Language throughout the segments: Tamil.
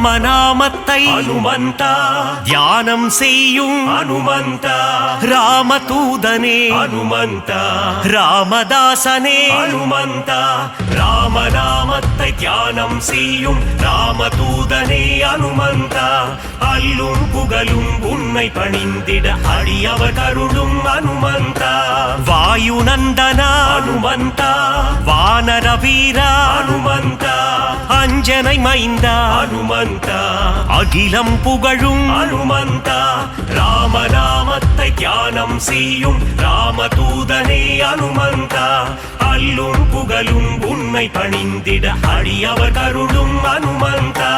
ராமநாமத்தை அனுமந்தா தியானம் செய்யும் அனுமந்தா ராமதூதனே அனுமந்தா ராமதாசனே அனுமந்தா ராமநாமத்தை தியானம் செய்யும் ராமதூதனே அனுமந்தா அல்லும் புகழும் உன்னை பணிந்திட அடியவர் கருளும் அனுமந்தா வாயுநந்தனா அனுமந்தா வானர வீரா அனுமந்தா அஞ்சனை மைந்தா அனுமந்தா அகிலம் புகழும் அனுமந்தா ராமநாமத்தை தியானம் செய்யும் ராமதூதனே அனுமந்தா அல்லும் புகழும் உன்னை பணிந்திட அடியவர் கருளும் அனுமந்தா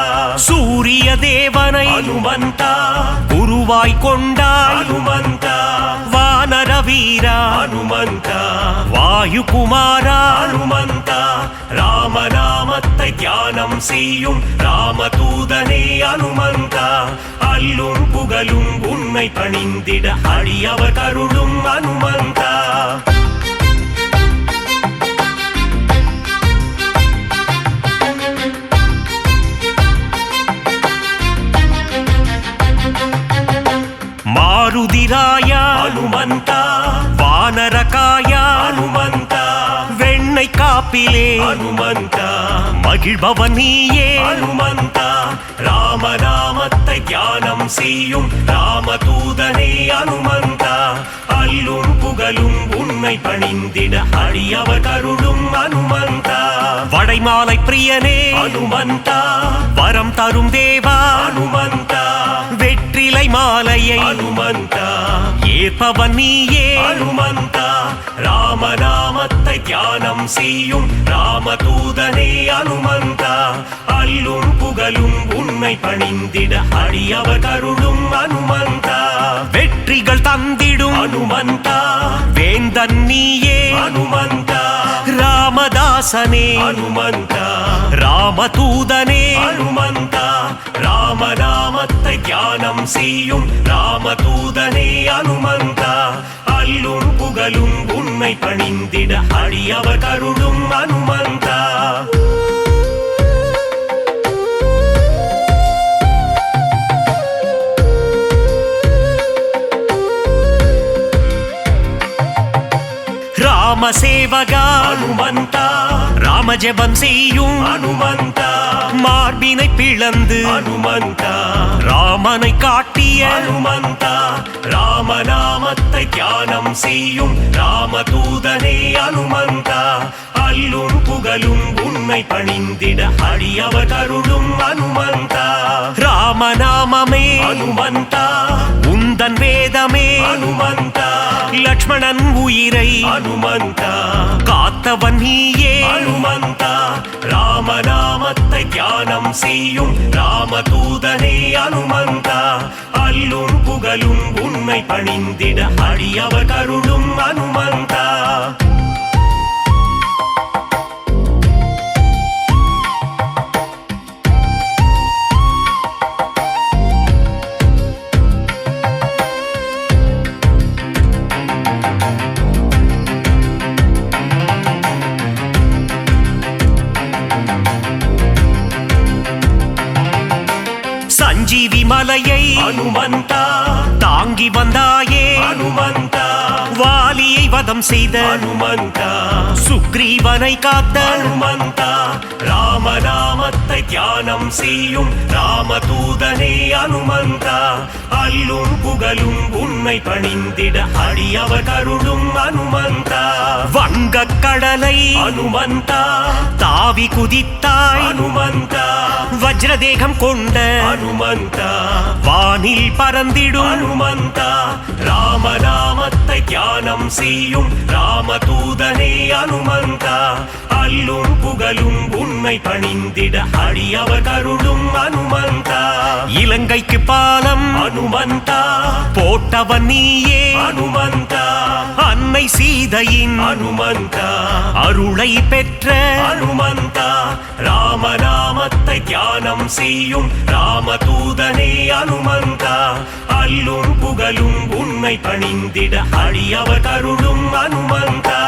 சூரிய தேவனை அனுமந்தா குருவாய் கொண்டாய் அனுமந்தா வானர வீரா அனுமந்தா வாயு குமாரா அனுமந்தா ராமநாமத்தை தியானம் செய்யும் ராமதூதனே அனுமந்தா அல்லும் புகழும் உன்னை பணிந்திட அடியவர் கருளும் அனுமந்தா மாருதிராயா அனுமந்தா வானரகாயா அனுமந்தா வெண்ணை காப்பிலே அனுமந்தா மகிழ்பவன் நீயே அனுமந்தா ராமநாமத்தை தியானம் செய்யும் ராமதூதனே அனுமந்தா அல்லும் புகழும் உன்னை பணிந்திட அடியவர் கருளும் அனுமந்தா வடைமாலை பிரியனே அனுமந்தா வரம் தரும் தேவா அனுமந்தா வெற்றிலை மாலையை அனுமந்தா ஏற்பவன் நீயே அனுமந்தா ராமநாமத்தை தியானம் செய்யும் ராமதூதனே அனுமந்தா அல்லும் புகழும் உன்னை பணிந்திட அடியவர் கருளும் அனுமந்தா வெற்றிகள் தந்திடும் அனுமந்தா வேந்தன் நீயே அனுமந்தா ராமதாசனே அனுமந்தா ராமதூதனே அனுமந்தா ராமநாமத்தை தியானம் செய்யும் ராமதூதனே அனுமந்தா அல்லும் புகழும் உன்னை பணிந்திட அடியவர் கருளும் அனுமந்தா ராமசேவகா அனுமந்தா ராமஜபம் செய்யும் அனுமந்தா மார்பினை பிளந்து அனுமந்தா ராமனை காட்டிய அனுமந்தா ராமநாமத்தை தியானம் செய்யும் ராமதூதனே அனுமந்தா அல்லும் புகழும் உன்னை பணிந்திட அடியவர் கருளும் அனுமந்தா ராமநாமமே அனுமந்தா உந்தன் வேதமே அனுமந்தா லக்ஷ்மணன் உயிரை அனுமந்தா காத்தவன் நீயே அனுமந்தா ராமநாமத்தை தியானம் செய்யும் ராமதூதனே அனுமந்தா அல்லும் புகழும் உன்னை பணிந்திட அடியவர் கருளும் அனுமந்தா சஞ்சீவி மலையை அனுமந்தா தாங்கி வந்தாயே அனுமந்தா வாலியை வதம் செய்த அனுமந்தா சுக்ரீவனை காத்த அனுமந்தா ராமநாமத்தை தியானம் செய்யும் ராமதூதனே அனுமந்தா அல்லும் புகழும் உன்னை பணிந்திட அடியவர் கருளும் அனுமந்தா வங்கக் கடலை அனுமந்தா தாவி குதித்தாய் அனுமந்தா வஜ்ரதேகம் கொண்ட அனுமந்தா வானில் பறந்திடும் அனுமந்தா ராமநாமத்தை தியானம் செய்யும் ராமதூதனே அனுமந்தா அல்லும் புகழும் உன்னை பணிந்திட அடியவர் கருளும் அனுமந்தா இலங்கைக்கு பாலம் அனுமந்தா போட்டவன் நீயே அனுமந்தா அன்னை சீதையின் அனுமந்தா அருளை பெற்ற அனுமந்தா ராமநாமத்தை தியானம் செய்யும் ராமதூதனே அனுமந்தா அல்லும் புகழும் உன்னை பணிந்திட அடியவர் கருளும் அனுமந்தா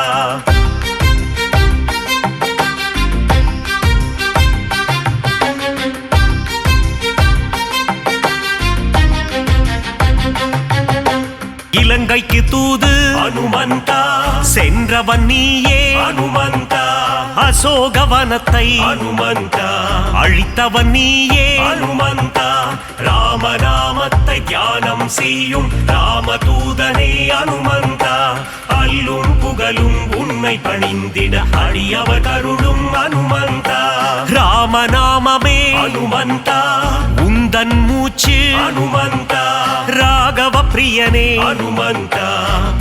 இலங்கைக்கு தூது அனுமந்தா சென்றவன் நீயே அனுமந்தா அசோகவனத்தை அனுமந்தா அழித்தவன் நீயே அனுமந்தா ராமநாமத்தை தியானம் செய்யும் ராமதூதனே அனுமந்தா அல்லும் புகழும் உன்னை பணிந்திட அடியவர் கருளும் அனுமந்தா ராமநாமமே அனுமந்தா உந்தன் மூச்சு அனுமந்தா ராகவ பிரியனே அனுமந்தா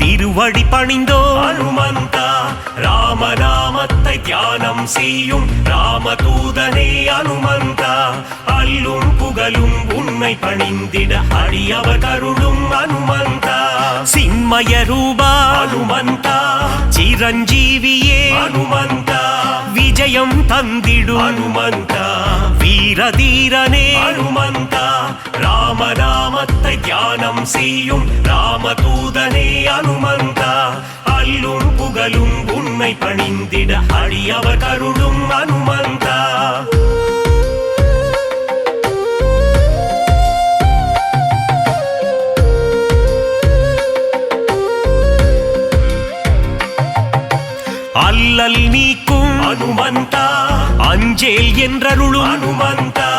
திருவடி பணிந்தோ அனுமந்தா ராமநாமத்தை தியானம் செய்யும் ராமதூதனே அனுமந்தா அல்லும் புகழும் உன்னை பணிந்திட அடியவர் கருளும் அனுமந்தா சின்மய ரூபா அனுமந்தா சிரஞ்சீவியே அனுமந்தா விஜயம் தந்திடு அனுமந்தா வீரதீரனே அனுமந்தா ராமநாமத்தை தியானம் செய்யும் ராமதூதனே அனுமந்தா அல்லும் புகழும் உன்னை பணிந்திட அடியவர் கருளும் அனுமந்தா அல்லல் நீக்கும் அனுமந்தா அஞ்சேல் என்றருளும் அனுமந்தா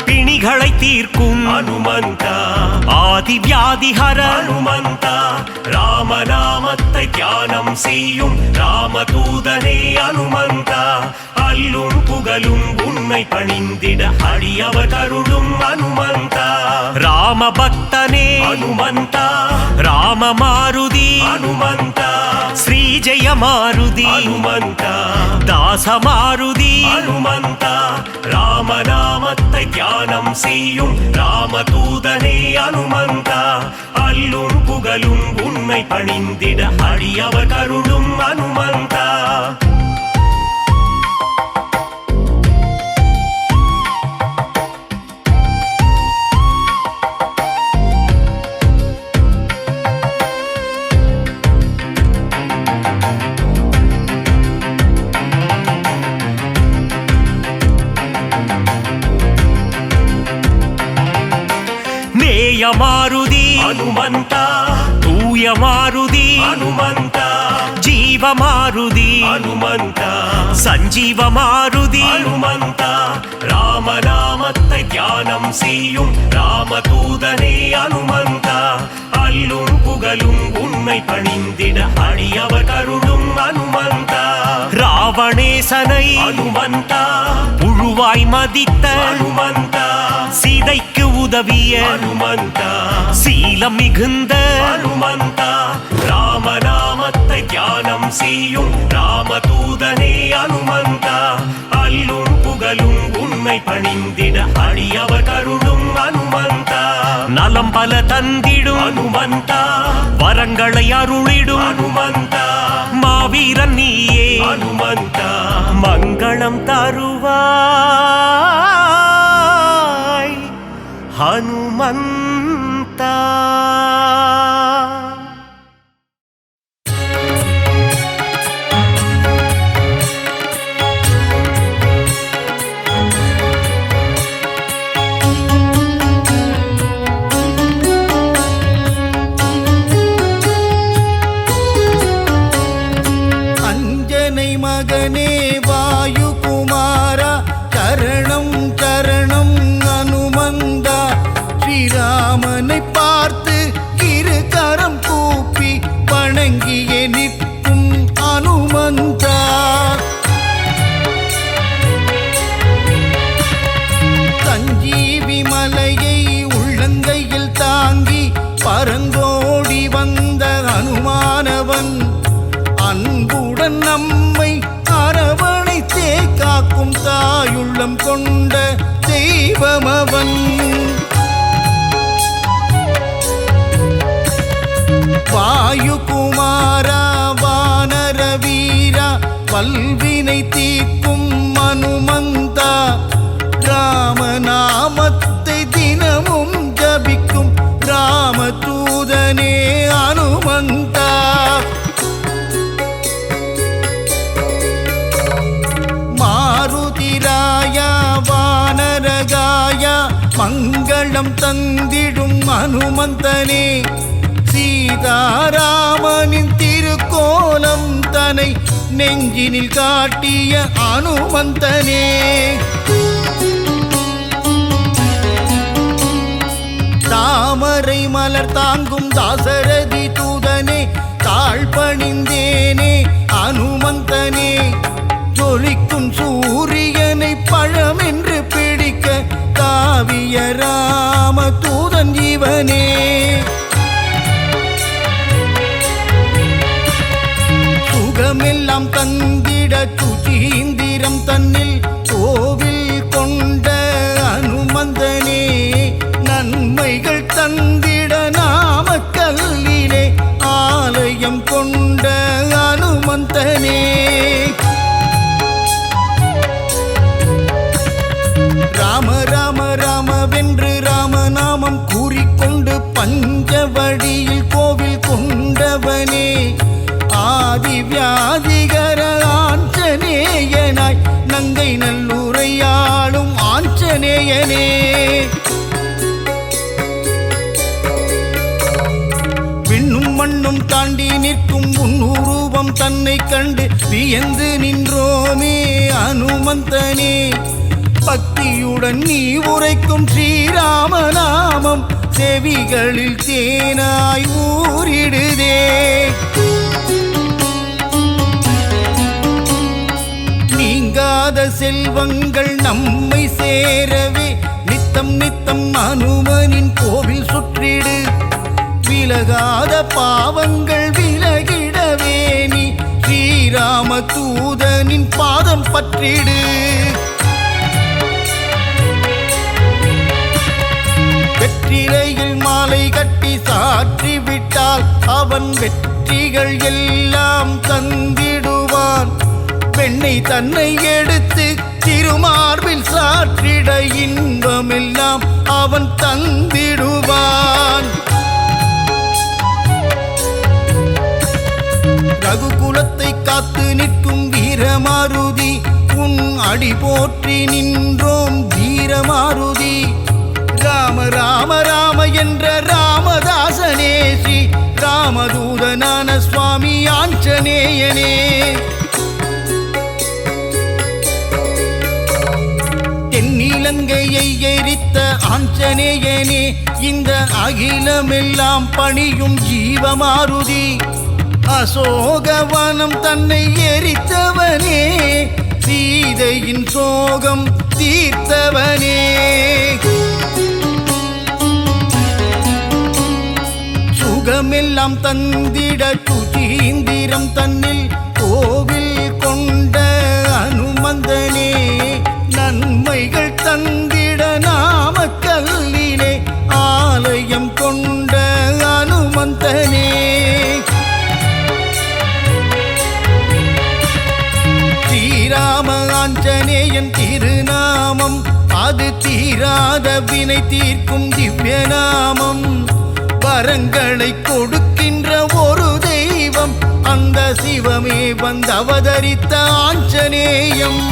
பிணிகளை தீர்க்கும் அனுமந்தா ஆதி வியாதிஹர அனுமந்தா ராமநாமத்தை தியானம் செய்யும் ராமதூதனே அனுமந்தா அல்லும் புகழும் உன்னை பணிந்திட அடியவர் கருளும் அனுமந்தா ராம பக்தனே அனுமந்தா ராம மாருதி அனுமந்தா ஸ்ரீ ஜெய மாருதி அனுமந்தா தாச மாருதி அனுமந்தா ராமநாமத்தை தியானம் செய்யும் ராமதூதனே அனுமந்தா அல்லும் புகழும் உன்னை பணிந்திட அடியவர் கருளும் அனுமந்தா மாருதி அனுமந்தா தூய மாருதி அனுமந்தா ஜீவ மாருதி அனுமந்தா சஞ்சீவ மாருதி அனுமந்தா ராமநாமத்தை தியானம் செய்யும் ராமதூதனே அனுமந்தா அல்லும் புகழும் உன்னை பணிந்திட அடியவர் கருளும் அனுமந்தா ராவணேசனை அனுமந்தா புழுவாய் மதித்த அனுமந்தா சீதைக்கு உதவிய அனுமந்தா சீலம் மிகுந்த அனுமந்தா ராமநாமத்தை தியானம் செய்யும் ராமதூதனே அனுமந்தா அல்லும் புகழும் உன்னை பணிந்திட அடியவர் கருளும் அனுமந்தா நலம் பல தந்திடும் அனுமந்தா வரங்களை அருளிடும் அனுமந்தா மாவீரன் நீயே அனுமந்தா மங்களம் தருவாய் ஹனுமந்தா அஞ்சனை மகனே வாயுகுமாரா சரணம் சரணம் அனுமந்தா ஸ்ரீராமனை பார்த்து இரு கரம் கூப்பி வணங்கியே நிற்கும் அனுமந்தா சஞ்சீவி மலையை உள்ளங்கையில் தாங்கி பரங்கோடி வந்த அனுமானவன் அன்புடன் நம்மை அரவணைத்தே காக்கும் தாயுள்ளம் கொண்ட தெய்வமவன் வாயுகுமாரா வானர வீரா வல்வினை தீர்க்கும் அனுமந்தா ராமநாமத்தை தினமும் ஜபிக்கும் ராமதூதனே அனுமந்தா மாருதிராயா வானரகாயா மங்களம் தந்திடும் அனுமந்தனே சீதாராமனின் திருக்கோலம் தன்னை நெஞ்சினில் காட்டிய அனுமந்தனே தாமரை மலர் தாங்கும் தாசரதி தூதனே தாழ்பணிந்தேனே அனுமந்தனே ஜொலிக்கும் சூரியனை பழமென்று பிடிக்க தாவிய ராம தூதன் இவனே சுகமெல்லாம் தந்திட சுச்சீந்திரம் தன்னில் கோவில் கொண்ட அனுமந்தனே நன்மைகள் தந்திட நாமக்கல்லிலே ஆலயம் கொண்ட அனுமந்தனே ராம ராம ராமவென்று ராமநாமம் கூறிக்கொண்டு பஞ்சவடியில் கோவில் கொண்டவனே ஆதி வியாதிகர ஆஞ்சநேயனாய் நங்கை நல்லுரையாளும் ஆஞ்சநேயனே விண்ணும் மண்ணும் தாண்டி நிற்கும் உன்னுருவம் தன்னை கண்டு வியந்து நின்றோமே அனுமந்தனே பக்தியுடன் நீ உரைக்கும் ஸ்ரீராமநாமம் செவிகளில் தேனாய் ஊறிடுதே நீங்காத செல்வங்கள் நம்மை சேரவே நித்தம் நித்தம் அனுமனின் கோவில் சுற்றிடு விலகாத பாவங்கள் விலகிடவே நீ ஸ்ரீராம தூதனின் பாதம் பற்றிடு வெற்றிலையில் மாலை கட்டி சாற்றி விட்டால் அவன் வெற்றிகள் எல்லாம் தந்திடுவான் பெண்ணை தன்னை எடுத்து திருமார்பில் சாற்றிட இன்பமெல்லாம் அவன் தந்திடுவான் ரகுகுலத்தை காத்து நிற்கும் வீரமாருதி உன் அடி போற்றி நின்றோம் வீரமாருதி ராம ராம ராம என்ற ராமதாசனே ஸ்ரீ ராமதூதனான சுவாமி ஆஞ்சநேயனே தென்னிலங்கையை எரித்த ஆஞ்சநேயனே இந்த அகிலமெல்லாம் பணியும் ஜீவமாருதி அசோகவனம் தன்னை எரித்தவனே சீதையின் சோகம் தீர்த்தவனே சுகமெல்லாம் தந்திட சுச்சீந்திரம் தன்னில் கோவில் கொண்ட அனுமந்தனே நன்மைகள் தந்திட நாமக்கல்லிலே ஆலயம் கொண்ட அனுமந்தனே ஸ்ரீராம ஆஞ்சநேயன் திருநாமம் அது தீராத வினை தீர்க்கும் திவ்ய நாமம் வரங்களை கொடுக்கின்ற ஒரு தெய்வம் அந்த சிவமே வந்து அவதரித்த ஆஞ்சநேயம்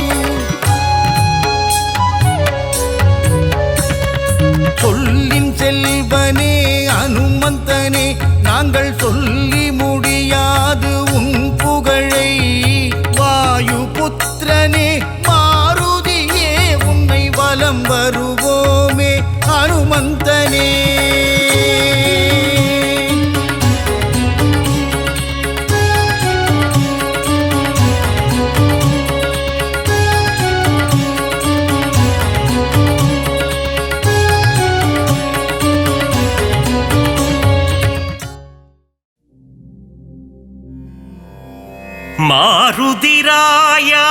சொல்லின் செல்வனே அனுமந்தனே நாங்கள் சொல்லி முடியாது உன் புகழை வாயு புத்திரனே மாருதியே உன்னை வலம் வருவோமே அனுமந்தனே மாருதிராயா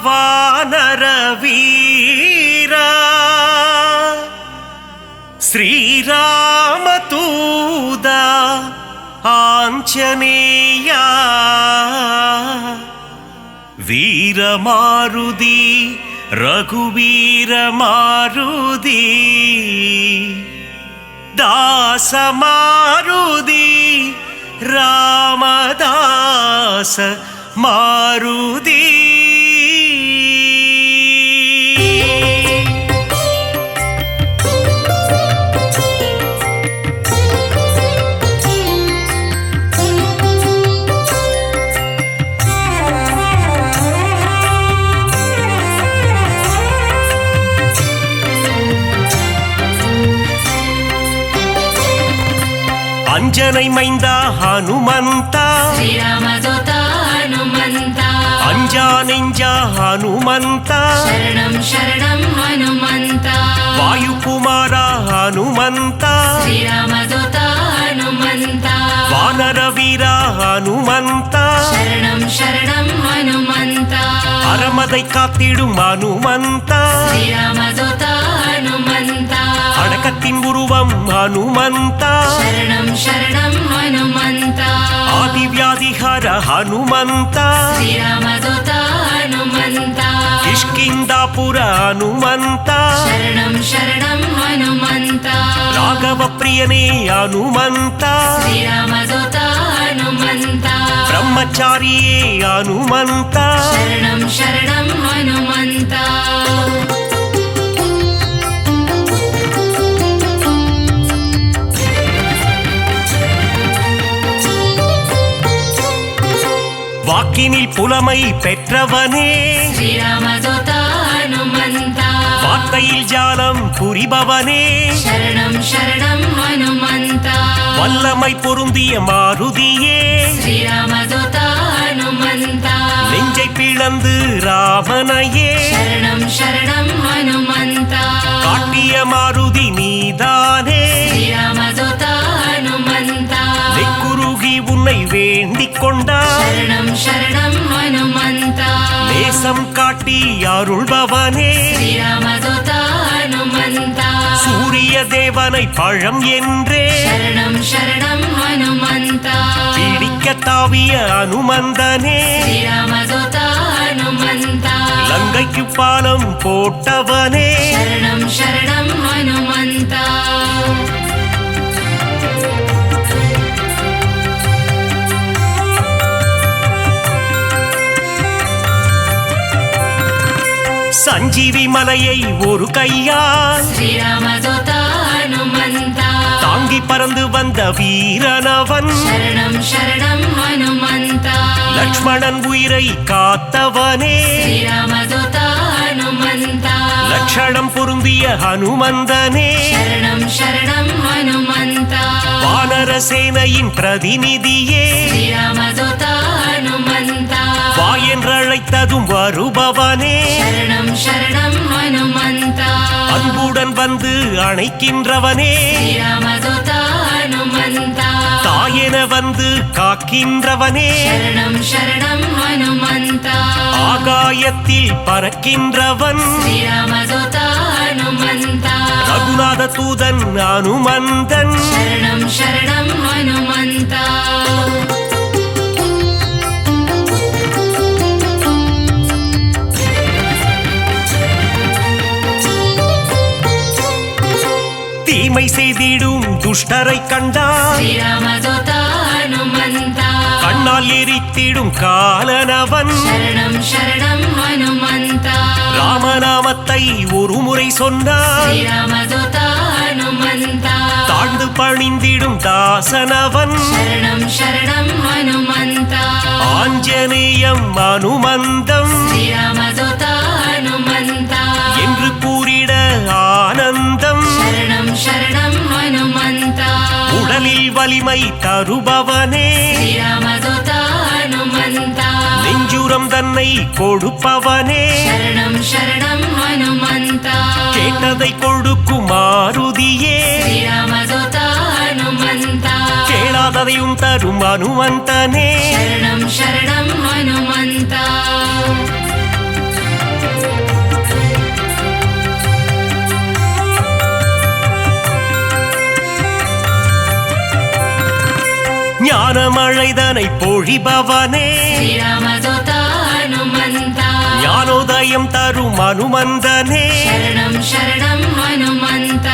வானர வீரா ஸ்ரீராமதூதா ஆஞ்சநேயா வீரமாருதி ரகுவீரமாருதி தாசமாருதி ராமதாச மாருதி ಅಂಜನೈ ಮೈಂದ ಹನುಮಂತ ಶ್ರೀರಾಮದೂತ ಹನುಮಂತ ಅಂಜಾ ನೆಂಜ ಹನುಮಂತ ಶರಣಂ ಶರಣಂ ಹನುಮಂತ ವಾಯುಕುಮಾರ ಹನುಮಂತ ಶ್ರೀರಾಮದೂತ ಹನುಮಂತ ವಾನರ ವೀರ ಹನುಮಂತ ಶರಣಂ ಶರಣಂ ಹನುಮಂತ ಅರಮದೈ ಕಾத்திடும் ಹನುಮಂತ ಶ್ರೀರಾಮದೂತ ಹನುಮಂತ அடக்கத்தின் உருவம் ஹனுமந்த ಶರಣಂ ಶರಣಂ ಹನುಮಂತ ஆதிவியாதிஹர ஹனுமந்த ಶ್ರೀರಾಮದೂತ ಹನುಮಂತ ಕಿಷ್ಕಿಂದಾಪುರ ಹನುಮந்த ಶರಣಂ ಶರಣಂ ಹನುಮಂತ ರಾಘವ ಪ್ರಿಯನೇ ಹನುಮಂತ ಶ್ರೀರಾಮದೂತ ಹನುಮಂತ ಬ್ರಹ್ಮಚಾರಿಯೇ ಹನುಮಂತ ಶರಣಂ ಶರಣಂ ಹನುಮಂತ வாக்கினில் புலமை பெற்றவனே ಶ್ರೀರಾಮದೂತ ಹನುಮಂತ வார்த்தையில் ஜாலம் புரிபவனே ಶರಣಂ ಶರಣಂ ಹನುಮಂತ வல்லமை பொருந்திய மாருதியே ಶ್ರೀರಾಮದೂತ ಹನುಮಂತ நெஞ்சை பிளந்து ராமனையே ಶರಣಂ ಶರಣಂ ಹನುಮಂತ காட்டிய மாருதி நீதானே ಶ್ರೀರಾಮದೂತ ಹನುಮಂತ நெக்குருகி உன்னை வேண்டிக் கொண்டார் ಶರಣಂ ಶರಣಂ ಹನುಮಂತ நேசம் காட்டி அருள்பவனே ಶ್ರೀರಾಮದೂತ ಹನುಮಂತ சூரிய தேவனை பழம் என்றே ಶರಣಂ ಶರಣಂ ಹನುಮಂತ பிடிக்க தாவிய அனுமந்தனே ಶ್ರೀರಾಮದೂತ ಹನುಮಂತ லங்கைக்கு பாலம் போட்டவனே ಶರಣಂ ಶರಣಂ ಹನುಮಂತ சஞ்சீவி மலையை ஒரு கையால் ಶ್ರೀರಾಮದೂತ ಹನುಮಂತ தாங்கி பறந்து வந்த வீரனவன் ಶರಣಂ ಶರಣಂ ಹನುಮಂತ லக்ஷ்மணன் உயிரை காத்தவனே ಶ್ರೀರಾಮದೂತ ಹನುಮಂತ லட்சணம் பொருந்திய ஹனுமந்தனே ಶರಣಂ ಶರಣಂ ಹನುಮಂತ வானர சேனையின் பிரதிநிதியே ಶ್ರೀರಾಮದೂತ ಹನುಮಂತ வா என்றழைத்ததும் வருபவனே ಶರಣಂ ಶರಣಂ ಹನುಮಂತ அன்புடன் வந்து அணைக்கின்றவனே ಶ್ರೀರಾಮದೂತ ಹನುಮಂತ தாயென வந்து காக்கின்றவனே ಶರಣಂ ಶರಣಂ ಹನುಮಂತ ஆகாயத்தில் பறக்கின்றவன் ಶ್ರೀರಾಮದೂತ ಹನುಮಂತ ரகுநாத தூதன் அனுமந்தன் ಶರಣಂ ಶರಣಂ ಹನುಮಂತ தீமை செய்திடும் துஷ்டரை கண்டால் ಶ್ರೀರಾಮದೂತ ಹನುಮಂತ கண்ணால் எரித்திடும் காலனவன் ಶರಣಂ ಶರಣಂ ಹನುಮಂತ ராமநாமத்தை ஒரு முறை சொன்னால் ಶ್ರೀರಾಮದೂತ ಹನುಮಂತ தாழ்ந்து பணிந்திடும் தாசனவன் ಶರಣಂ ಶರಣಂ ಹನುಮಂತ ஆஞ்சநேயம் அனுமந்தம் ಶ್ರೀರಾಮದೂತ ಹನುಮಂತ என்று கூறிட ஆனந்தம் ಶರಣಂ ಶರಣಂ ಹನುಮಂತ உடலில் வலிமை தருபவனே ಶ್ರೀರಾಮದೂತ ಹನುಮಂತ நெஞ்சுரம் தன்னை கொடுப்பவனே ಶರಣಂ ಶರಣಂ ಹನುಮಂತ கேட்டதை கொடுக்கும் மாருதியே ಶ್ರೀರಾಮದೂತ ಹನುಮಂತ கேளாததையும் தரும் அனுமந்தனே ಶರಣಂ ಶರಣಂ ಹನುಮಂತ ஞானமழைதனை பொழிபவனே ಶ್ರೀರಾಮದೂತ ಹನುಮಂತ ஞானோதயம் தரும் அனுமந்தனே ಶರಣಂ ಶರಣಂ ಹನುಮಂತ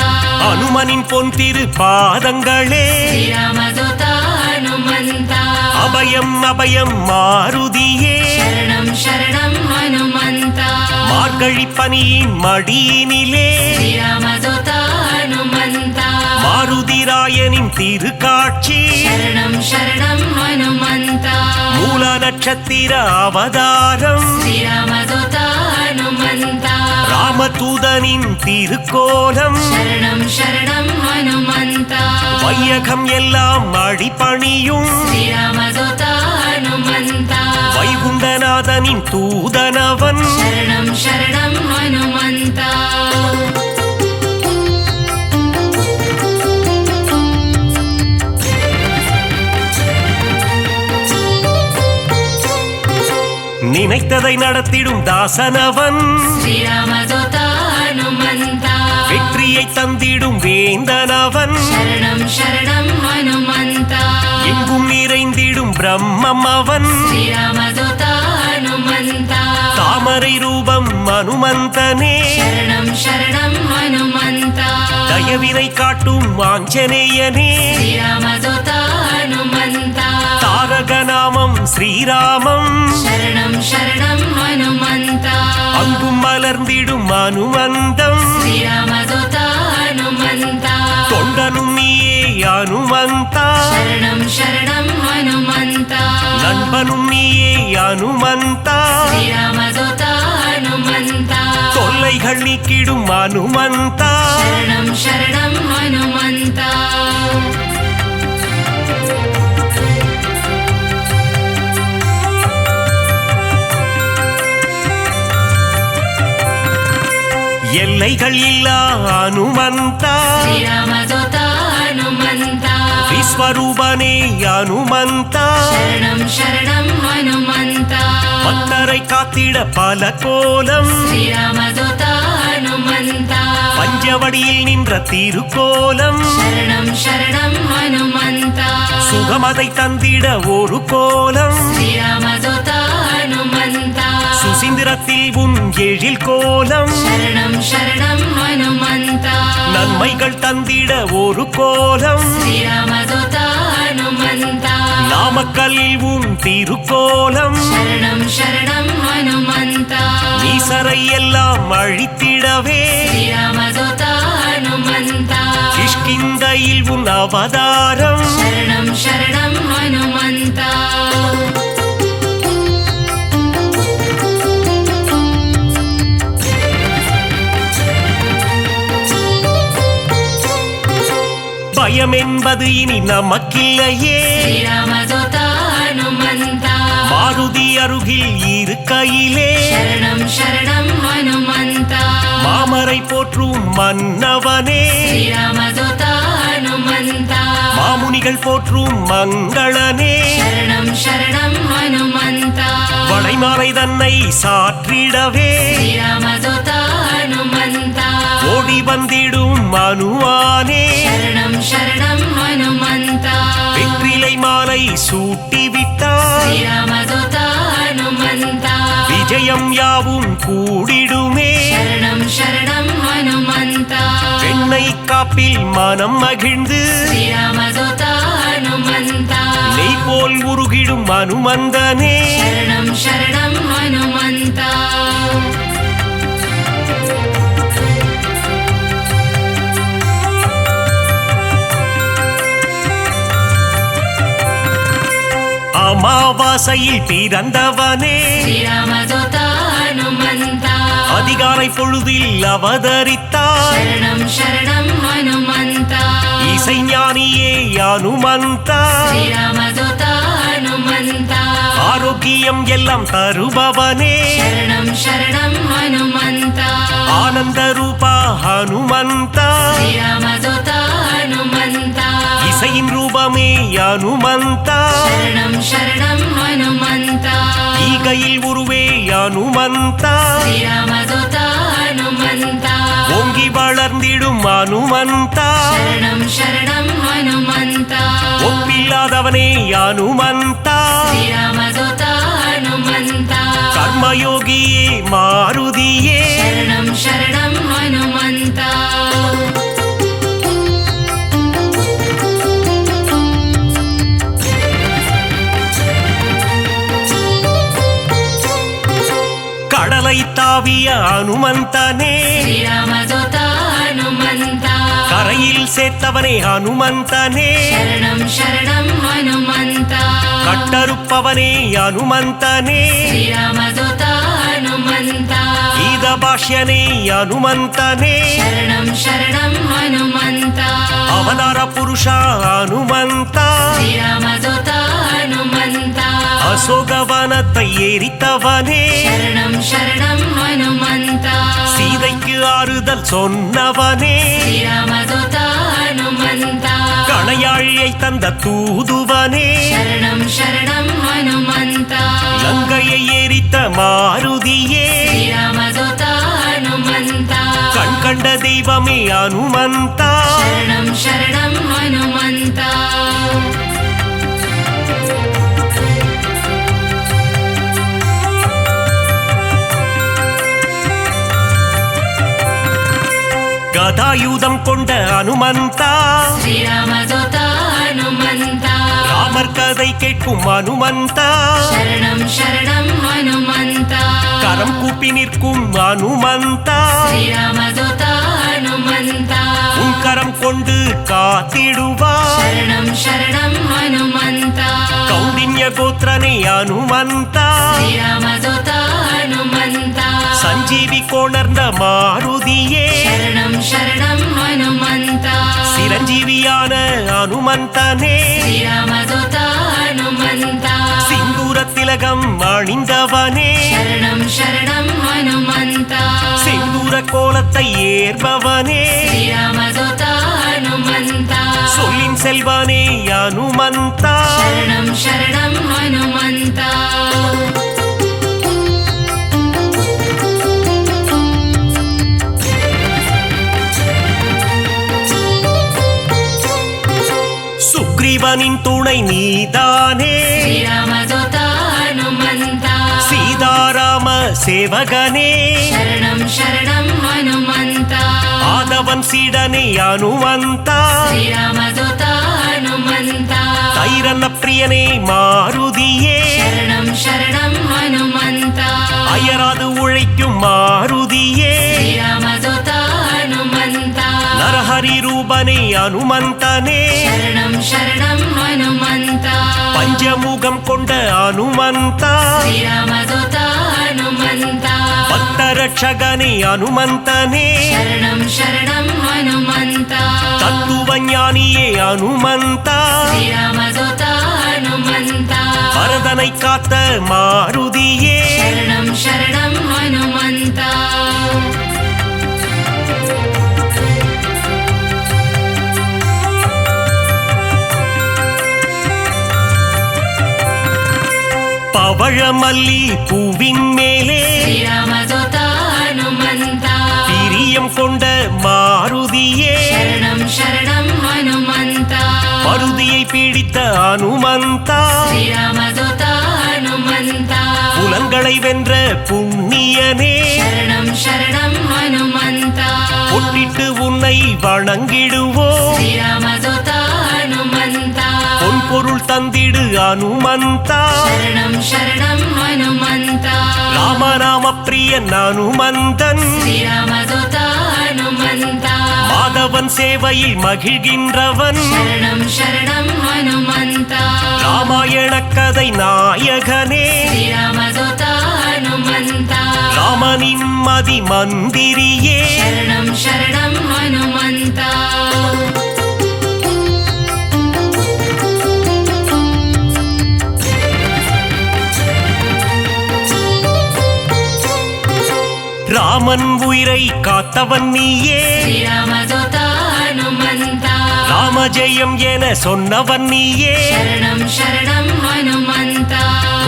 அனுமனின் பொன் திரு பாதங்களே ಶ್ರೀರಾಮದೂತ ಹನುಮಂತ அபயம் அபயம் மாருதியே ಶರಣಂ ಶರಣಂ ಹನುಮಂತ மார்கழி பனியின் மடியினிலே ಶ್ರೀರಾಮದೂತ ಹನುಮಂತ மாருதிராயனின் திருக்காட்சி ಶರಣಂ ಶರಣಂ ಹನುಮಂತ மூல நட்சத்திர அவதாரம் ಶ್ರೀರಾಮದೂತ ಹನುಮಂತ ராமதூதனின் திருக்கோலம் शरणं शरणं हनुमन्ता வையகம் எல்லாம் அடிபணியும் श्रीरामदूता हनुमन्ता வைகுண்டநாதனின் தூதனவன் शरणं शरणं हनुमन्ता நினைத்ததை நடத்திடும் தாசனவன் श्रीरामदूता हनुमन्ता வெற்றியை தந்திடும் வேந்தனவன் शरणं शरणं हनुमन्ता எங்கும் நிறைந்திடும் பிரம்மம் அவன் श्रीरामदूता हनुमन्ता தாமரை ரூபம் அனுமந்தனே शरणं शरणं हनुमन्ता தயவினை காட்டும் ஆஞ்சநேயனே श्रीरामदूता हनुमन्ता தாரக நாமம் ஸ்ரீராமம் शरणं शरणं हनुमन्ता அங்கும் மலர்ந்திடும் அனுமந்தம் श्रीरामदूता हनुमन्ता தொண்டனும் நீயே அனுமந்தா शरणं शरणं हनुमन्ता நண்பனும் நீயே அனுமந்தா श्रीरामदूता हनुमन्ता தொல்லைகள் நீக்கிடும் அனுமந்தா शरणं शरणं हनुमन्ता எல்லைகள் இல்லா அனுமந்தா श्रीरामदूता हनुमन्ता விஸ்வரூபனே அனுமந்தா शरणं शरणं हनुमन्ता பக்தரை காத்திட பல கோலம் श्रीरामदूता हनुमन्ता பஞ்சவடியில் நின்ற திருக்கோலம் शरणं शरणं हनुमन्ता சுகமதை தந்திட ஒரு கோலம் श्रीरामदूता हनुमन्ता சுசீந்திரத்தில் உன் எழில் கோலம் शरणं शरणं हनुमन्ता நன்மைகள் தந்திட ஒரு கோலம் श्रीरामदूता हनुमन्ता நாமக்கல்லில் உன் திருக்கோலம் शरणं शरणं हनुमन्ता ஈசரை எல்லாம் அழித்திடவே श्रीरामदूता हनुमन्ता கிஷ்கிந்தையில் உன் அவதாரம் शरणं शरणं हनुमन्ता பயம் என்பது இனி நமக்கில்லையே श्रीरामदूता हनुमन्ता மாருதி அருகில் இருக்கையிலே शरणं शरणं हनुमन्ता மாமரை போற்றும் மன்னவனே श्रीरामदूता हनुमन्ता மாமுனிகள் போற்றும் மங்களனே शरणं शरणं हनुमन्ता வளைமாலை தன்னை சாற்றிடவே श्रीरामदूता हनुमन्ता ஓடி வந்திடும் மனுவானே शरणं शरणं हनुमन्ता வெற்றிலை மாலை சூட்டிவிட்டார் श्रीरामदूता हनुमन्ता விஜயம் யாவும் கூடிடுமே शरणं शरणं हनुमन्ता வெண்ணை காப்பில் மனம் மகிழ்ந்து श्रीरामदूता हनुमन्ता நெய் போல் உருகிடும் அனுமந்தனே शरणं शरणं हनुमन्ता அமாவாசையில் பிறந்தவனே श्रीरामदूता हनुमन्ता அதிகாலை பொழுதில் அவதரித்தார் शरणं शरणं हनुमन्ता இசைஞானியே அனுமந்தா श्रीरामदूता हनुमन्ता ஆரோக்கியம் எல்லாம் தருபவனே शरणं शरणं हनुमन्ता ஆனந்த ரூபா ஹனுமந்தா श्रीरामदूता हनुमन्ता இசையின் ரூபமே அனுமந்தா शरणं शरणं हनुमन्ता ஈகையில் உருவே அனுமந்தா श्रीरामदूता हनुमन्ता ஓங்கி வளர்ந்திடும் அனுமந்தா शरणं शरणं हनुमन्ता ஒப்பில்லாதவனே அனுமந்தா श्रीरामदूता हनुमन्ता கர்மயோகியே மாருதியே शरणं शरणं हनुमन्ता கடலை தாவிய அனுமந்தனே श्रीरामदूता हनुमन्ता கரையில் சேர்த்தவனே அனுமந்தனே शरणं शरणं हनुमन्ता கட்டறுப்பவனே அனுமந்தனே श्रीरामदूता हनुमन्ता கீத ಭಾಷ್ಯನೇ ಹನುಮಂತನೇ शरणं शरणं हनुमन्त ಅವತಾರ ಪುರುಷ ಹನುಮಂತ श्रीरामदूत हनुमन्त அசோகவனத்தை எரித்தவனே शरणं शरणं हनुमन्त சீதைக்கு ஆறுதல் சொன்னவனே श्रीरामदूत हनुमन्त கணையாழியை தந்த தூதுவனே शरणं शरणं हनुमन्त லங்கையை எரித்த மாருதியே श्रीरामदूत हनुमन्त கண் கண்ட தெய்வமே ஹனுமந்தா शरणं शरणं हनुमन्त கதாயுதம் கொண்ட ஹனுமந்தா श्रीरामदूत हनुमन्त ராமர் கதை கேட்கும் ஹனுமந்தா शरणं शरणं हनुमन्त கரம் கூப்பி நிற்கும் ஹனுமந்தா श्रीरामदूत हनुमन्त உன் கரம் கொண்டு காத்திடுவார் शरणं शरणं हनुमन्त கௌண்டின்ய கோத்திரனே ஹனுமந்தா श्रीरामदूत हनुमन्त சஞ்சீவி கொணர்ந்த மாருதியே शरणं शरणं हनुमन्त சிரஞ்சீவியான ஹனுமந்தனே श्रीरामदूत हनुमन्त சிந்தூர திலகம் அணிந்தவனே शरणं शरणं हनुमन्त செந்தூர கோலத்தை ஏற்பவனே श्रीरामदूत हनुमन्त சொல்லின் செல்வனே ஹனுமந்தா शरणं शरणं हनुमन्त சுக்ரீவனின் துணை நீதானே श्रीरामदूत हनुमन्त சீதாராம சேவகனே शरणं शरणं हनुमन्त ஆதவன் சீடனே ஹனுமந்தா श्रीरामदूत हनुमन्त தைரன பிரியனே மாருதியே शरणं शरणं हनुमन्त அயராது உழைக்கும் மாருதியே श्रीरामदूत हनुमन्त நரஹரி ரூபனே ஹனுமந்தனே शरणं शरणं हनुमन्त பஞ்சமுகம் கொண்ட ஹனுமந்தா श्रीरामदूत हनुमन्त பக்தரட்சகனே ஹனுமந்தனே शरणं शरणं हनुमन्त தத்துவஞானியே ஹனுமந்தா श्रीरामदूत हनुमन्त பரதனை காத்த மாருதியே शरणं शरणं हनुमन्त பவழமல்லி பூவின் மேலே श्रीरामदूत हनुमन्त பிரியம் கொண்ட மாருதியே शरणं शरणं हनुमन्त மருதியை பிடித்த ஹனுமந்தா श्रीरामदूत हनुमन्त புலன்களை வென்ற புண்ணியனே शरणं शरणं हनुमन्त பொட்டிட்டு உன்னை வணங்கிடுவோ श्रीरामदूत हनुमन्त பொன் பொருள் தந்திடு ஹனுமந்தா शरणं शरणं हनुमन्त ராமநாம பிரியன் ஹனுமந்தன் श्रीरामदूत हनुमन्त மாதவன் சேவையில் மகிழ்கின்றவன் शरणं शरणं हनुमन्त ராமாயண கதை நாயகனே श्रीरामदूत हनुमन्त ராமனின் மதி மந்திரியே शरणं शरणं हनुमन्त ராமன் உயிரை காத்தவன் நீயே श्रीरामदूत हनुमन्त ராமஜெயம் என சொன்னவன் நீயே शरणं शरणं हनुमन्त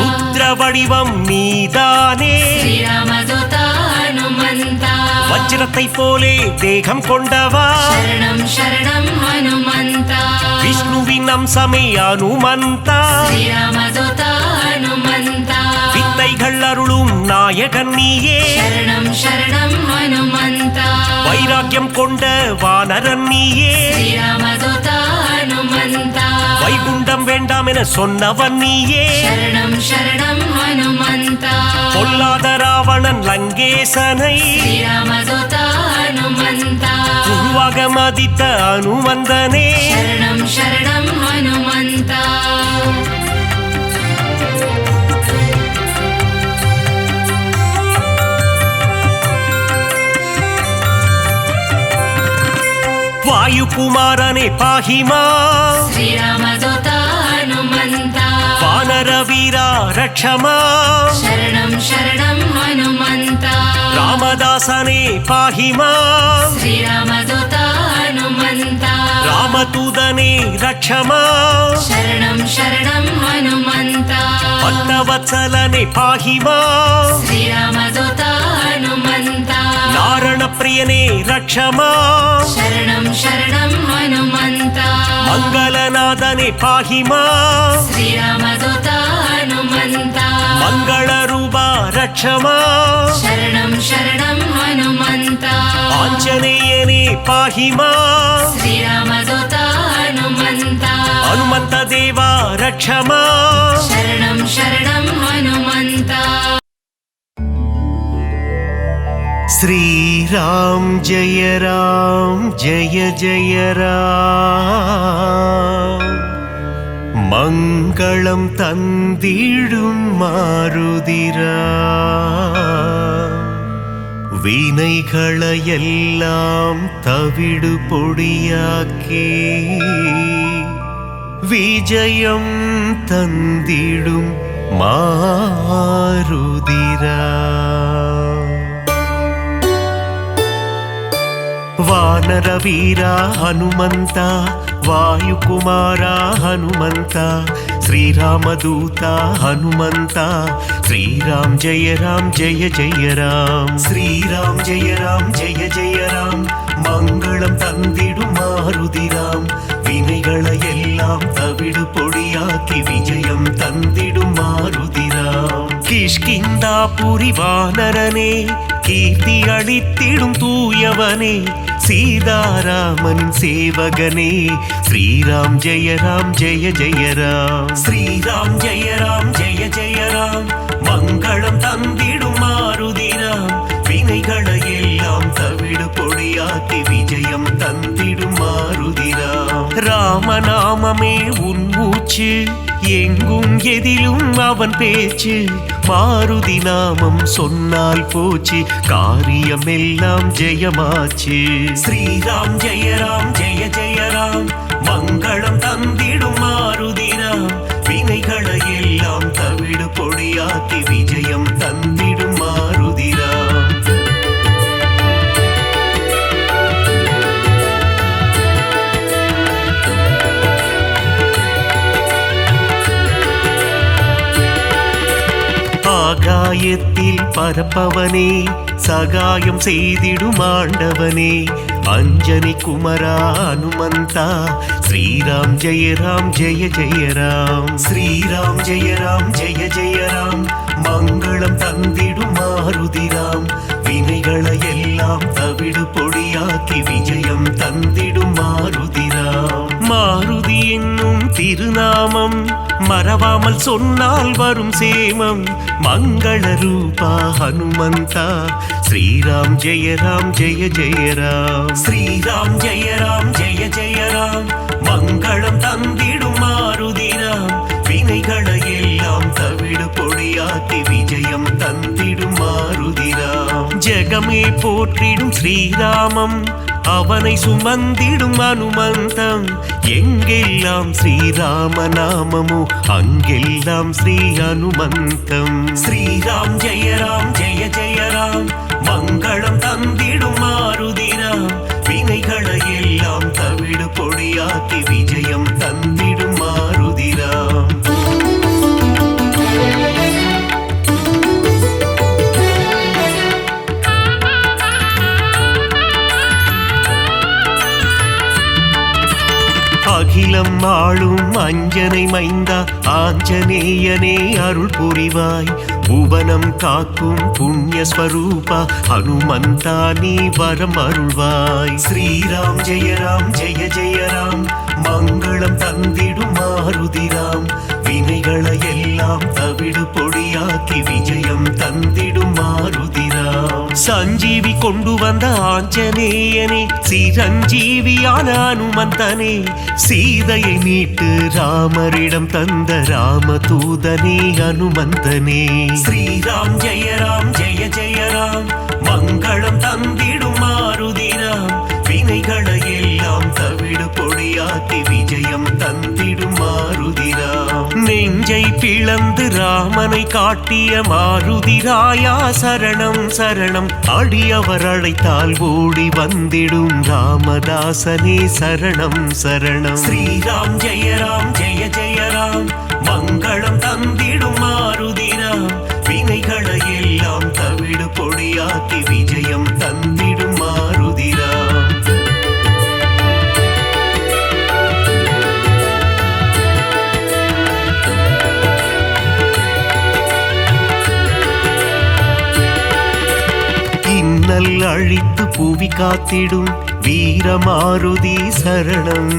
ருத்ர வடிவம் நீதானே श्रीरामदूत हनुमन्त வஜ்ரத்தை போலே தேகம் கொண்டவா शरणं शरणं हनुमन्त விஷ்ணுவின் அம்சமே ஹனுமந்தா श्रीरामदूत हनुमन्त வித்தைகள் அருளும் நாயகன் நீயே शरणं शरणं हनुमन्त வைராக்கியம் கொண்ட வானரன் நீயே श्रीरामदूत हनुमन्त வைகுண்டம் வேண்டாம் என சொன்னவன் நீயே शरणं शरणं हनुमन्त பொல்லாத ராவணன் லங்கேசனை श्रीरामदूत हनुमन्त குருவாக மதித்த ஹனுமந்தனே शरणं शरणं हनुमन्त वायुकुमारने पाहि माम् श्रीरामदूत हनुमन्त वानरवीरा रक्ष माम् शरणं शरणं हनुमन्त रामदासने पाहि माम् श्रीरामदूत हनुमन्त रामदूतने रक्ष माम् शरणं शरणं हनुमन्त भक्तवत्सलने पाहि माम् श्रीरामदूत हनुमन्त नारणप्रियने रक्ष माम् शरणं शरणं हनुमन्त मङ्गलनादने पाहि माम् श्रीरामदूत हनुमन्त मङ्गलरूपा रक्ष माम् शरणं शरणं हनुमन्त आञ्जनेयने पाहि माम् श्रीरामदूत हनुमन्त हनुमन्तदेवा रक्ष माम् शरणं शरणं हनुमन्त श्रीराम जय जय राम मङ्गलं तन्दिडुम मारुदिरा வினைகளையெல்லாம் தவிடு பொடியாக்கி விஜயம் தந்திடும் மாருதிரா वानरवीरा हनुमन्त वायुकुमारा हनुमन्त श्रीरामदूत हनुमन्त श्रीराम जय जय राम श्रीराम जय जय राम मङ्गलं तन्दिडुम मारुदिराम विनैगளையெல்லாம் தவிடு பொடியாக்கி விஜயம் தந்திடும் மாருதிராம் கிஷ்கிந்தாபுரி வானரனே கீர்த்தி அளித்திடும் தூயவனே சீதாராமனின் சேவகனே ஸ்ரீராம் ஜெய ஜய ராம் ஸ்ரீராம் ஜெய ஜய ராம் மங்களம் தந்திடும் மாருதிராம் வினைகளையெல்லாம் தவிடு பொடியாக்கி விஜயம் தந்திடும் மாருதிராம் ராமநாமமே உன் மூச்சு எங்கும் எதிலும் அவன் பேச்சு மாருதி நாமம் சொன்னால் போச்சு காரியமெல்லாம் ஜெயமாச்சு ஸ்ரீராம் ஜெய ஜய ராம் மங்களம் தந்திடும் மாருதிராம் வினைகளையெல்லாம் தவிடு பொடியாக்கி விஜயம் தந்திடும் மாருதிராம் ஆகாயத்தில் பரப்பவனே சகாயம் செய்திடும் ஆண்டவனே அஞ்சனி குமரா ஹனுமந்தா ஸ்ரீராம் ஜெய ஜய ராம் ஸ்ரீராம் ஜெய ஜய ராம் மங்களம் தந்திடும் மாருதிராம் வினைகளையெல்லாம் தவிடு பொடியாக்கி விஜயம் தந்திடும் மாருதிராம் மாருதி என்னும் திருநாமம் மறவாமல் சொன்னால் வரும் சேமம் மங்கள ரூபா ஹனுமந்தா ஸ்ரீராம் ஜெய ஜய ராம் ஸ்ரீராம் ஜெய ஜய ராம் மங்களம் தந்திடும் மாருதிராம் வினைகளையெல்லாம் தவிடு பொடியாக்கி விஜயம் தந்திடும் மாருதிராம் ஜெகமே போற்றிடும் ஸ்ரீராமம் அவனை சுமந்திடும் அனுமந்தம் எங்கெல்லாம் ஸ்ரீராம நாமமோ அங்கெல்லாம் ஸ்ரீ அனுமந்தம் ஸ்ரீராம் ஜெய ஜய ராம் மங்களம் தந்திடும் மாருதிராம் வினைகளையெல்லாம் தவிடு பொடியாக்கி விஜயம் தந்திடும் மாருதிராம் அகிலம் ஆளும் அஞ்சனை மைந்தா ஆஞ்சநேயனே அருள் புரிவாய் புவனம் காக்கும் புண்ணிய ஸ்வரூபா ஹனுமந்தா நீ வரம் அருள்வாய் ஸ்ரீராம் ஜெய ஜய ராம் மங்களம் தந்திடும் மாருதிராம் வினைகளையெல்லாம் தவிடு பொடியாக்கி விஜயம் தந்திடும் மாருதிராம் சஞ்சீவி கொண்டு வந்த ஆஞ்சநேயனே சிரஞ்சீவியான அனுமந்தனே சீதையை மீட்டு ராமரிடம் தந்த ராமதூதனே அனுமந்தனே ஸ்ரீராம் ஜெய ஜய ராம் மங்களம் தந்திடும் மாருதிராம் வினைகளை எல்லாம் தவிடு பொடியாக்கி விஜயம் தந்திடும் மாருதிராம். நெஞ்சை பிளந்து ராமனை காட்டிய மாருதிராயா சரணம் சரணம். அடியவர் அழைத்தால் ஓடி வந்திடும் ராமதாசனே சரணம் சரணம். ஸ்ரீராம் ஜெய ராம் ஜெய ஜெய ராம். மங்களம் தந்திடும் மாருதிராம். வினைகளை எல்லாம் தவிடு பொடியாக்கி விஜயம் தந்திடும் மாருதிராம். இன்னல் அழித்து புவி காத்திடும் வீரமாருதி சரணம்.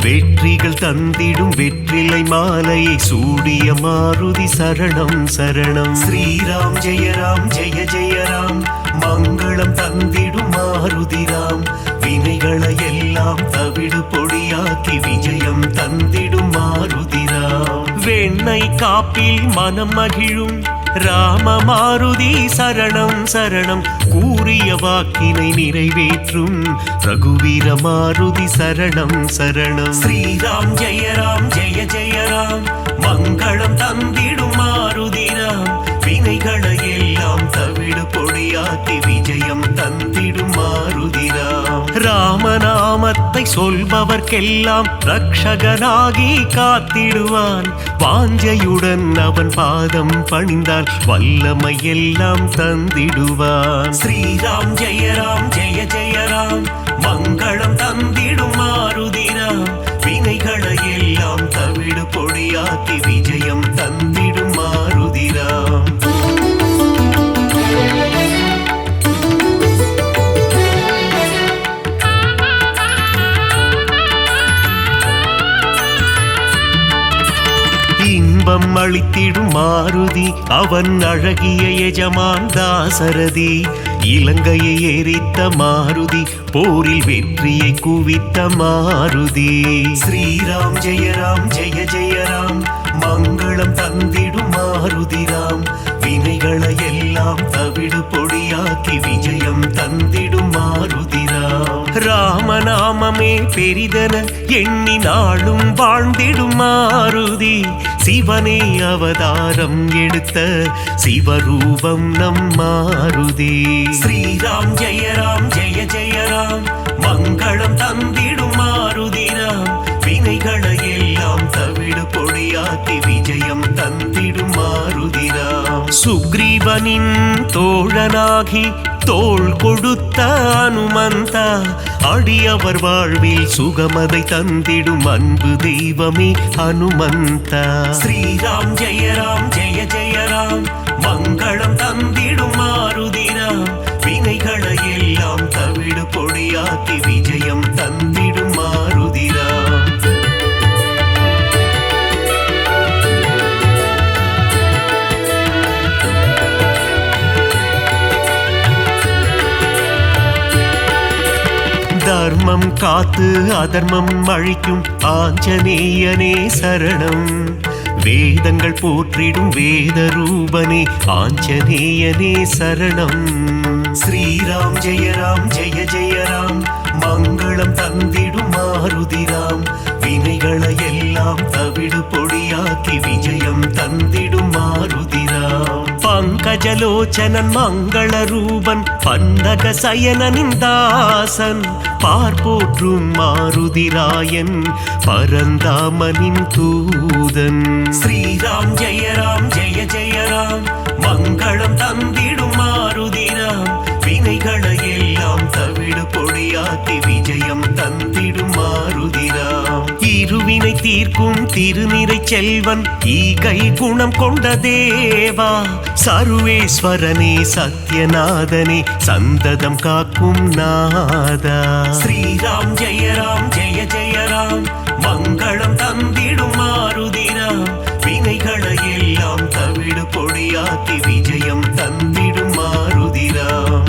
வெற்றிகள் தந்திடும் வெற்றிலை மாலையை சூடிய மாருதி சரணம் சரணம். ஸ்ரீராம் ஜெய ராம் ஜெய ஜெய ராம். மங்களம் தந்திடும் மாருதிராம். வினைகளை எல்லாம் தவிடு பொடியாக்கி விஜயம் தந்திடும் மாருதிராம். வெண்ணெய் காப்பில் மனம் மகிழும் ராம மாருதி சரணம் சரணம். கூறிய வாக்கினை நிறைவேற்றும் ரகுவீர மாருதி சரணம் சரணம். ஸ்ரீராம் ஜெய ராம் ஜெய ஜெய ராம். மங்களம் தந்திடும் மாருதிராம். வினைகளை எல்லாம் தவிடு பொடியாக்கி விஜயம் தந்திடும் மாருதிராம். ராமநாமத்தை சொல்பவர்க்கெல்லாம் ரக்ஷகனாகி காத்திடுவான். வாஞ்சையுடன் அவன் பாதம் பணிந்தால் வல்லமை எல்லாம் தந்திடுவான். ஸ்ரீராம் ஜெய ராம் ஜெய ஜெய ராம். மங்களம் தந்திடும் மாருதிராம். வினைகளை எல்லாம் தவிடு பொடியாக்கி விஜயம் தந்திடும் மாருதிராம். இன்பம் அளித்திடும் மாருதி அவன் அழகிய எஜமான் தாசரதி. இலங்கையை எரித்த மாருதி போரில் வெற்றியை குவித்த மாருதி. ஸ்ரீராம் ஜெய ராம் ஜெய ஜெய ராம். மங்களம் தந்திடும் மாருதிராம். வினைகளை எல்லாம் தவிடு பொடியாக்கி விஜயம் தந்திடும் மாருதிராம். ராமநாமமே பெரிதன எண்ணி நாளும் வாழ்ந்திடும் மாருதி. சிவனே அவதாரம் எடுத்த சிவரூபம் நம் மாருதி. ஸ்ரீராம் ஜெய ராம் ஜெய ஜெய ராம். மங்களம் தந்திடும் மாருதிராம். வினைகளை எல்லாம் தவிடு பொடியாக்கி விஜயம் தந்திடும் மாருதிராம். சுக்ரீவனின் தோழனாகி தோள் கொடுத்த அனுமந்தா. அடியவர் வாழ்வில் சுகமதை தந்திடும் அன்பு தெய்வமே அனுமந்தா. ஸ்ரீராம் ஜெய ராம் ஜெய ஜெய ராம். மங்களம் தந்திடும் மாருதிராம். வினைகளை எல்லாம் தவிடு பொடியாக்கி விஜயம் தந்திடும் மாருதிராம். தர்மம் காத்து அதர்மம் அழிக்கும் ஆஞ்சநேயனே சரணம். வேதங்கள் போற்றிடும் வேத ரூபனே ஆஞ்சநேயனே சரணம். ஸ்ரீராம் ஜெய ராம் ஜெய ஜெய ராம். மங்களம் தந்திடும் மாருதிராம். வினைகளை எல்லாம் தவிடு பொடியாக்கி விஜயம் தந்திடும் மாருதிராம். பங்கஜலோச்சனன் மங்கள ரூபன் பந்தக சயனனின் தாசன். பார்ப்போற்றும் மாருதிராயன் பரந்தாமனின் தூதன். ஸ்ரீராம் ஜெய ராம் ஜெய ஜெய ராம். மங்களம் தந்திடும் மாருதிராம். வினைகளை எல்லாம் தவிடு பொடியாக்கி விஜயம் தந்திடும் மாருதிராம். இருவினை தீர்க்கும் திருநிறை செல்வன் ஈகை குணம் கொண்ட தேவா. சர்வேஸ்வரனே சத்யநாதனே சந்ததம் காக்கும் நாதா. ஸ்ரீராம் ஜெய ராம் ஜெய ஜெய ராம். மங்களம் தந்திடும் மாருதிராம். வினைகளை எல்லாம் தவிடு பொடியாக்கி விஜயம் தந்திடும் மாருதிராம்.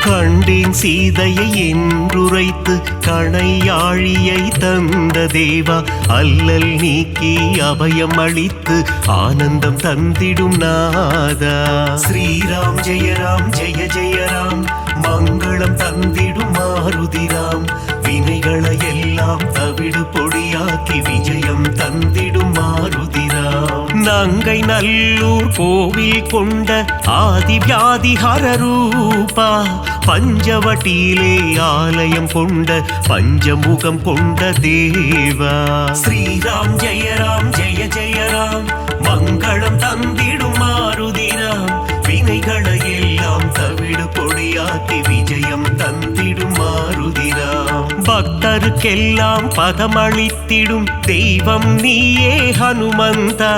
கண்டேன் சீதையை என்றுரைத்து கணையாழியை தந்த தேவா, அல்லல் நீக்கி அபயம் அளித்து ஆனந்தம் தந்திடும் நாதா. ஸ்ரீராம் ஜெய ராம் ஜெய ஜெய ராம், மங்களம் தந்திடும் மாருதிராம், வினைகளை எல்லாம் தவிடு பொடியாக்கி விஜயம் தந்திடும் மாருதிராம். நங்கை நல்லூர் கோவில் கொண்ட ஆதிவியாதிஹர ரூபா, பஞ்சவட்டியிலே ஆலயம் கொண்ட பஞ்சமுகம் கொண்ட தேவா. ஸ்ரீராம் ஜெய ராம் ஜெய ஜெய ராம், மங்களம் தந்திடும் மாருதிராம், வினைகளை எல்லாம் தவிடு பொடியாக்கி விஜயம் தந்திடும் மாருதிராம். பக்தருக்கெல்லாம் பதமளித்திடும் தெய்வம் நீயே ஹனுமந்தா,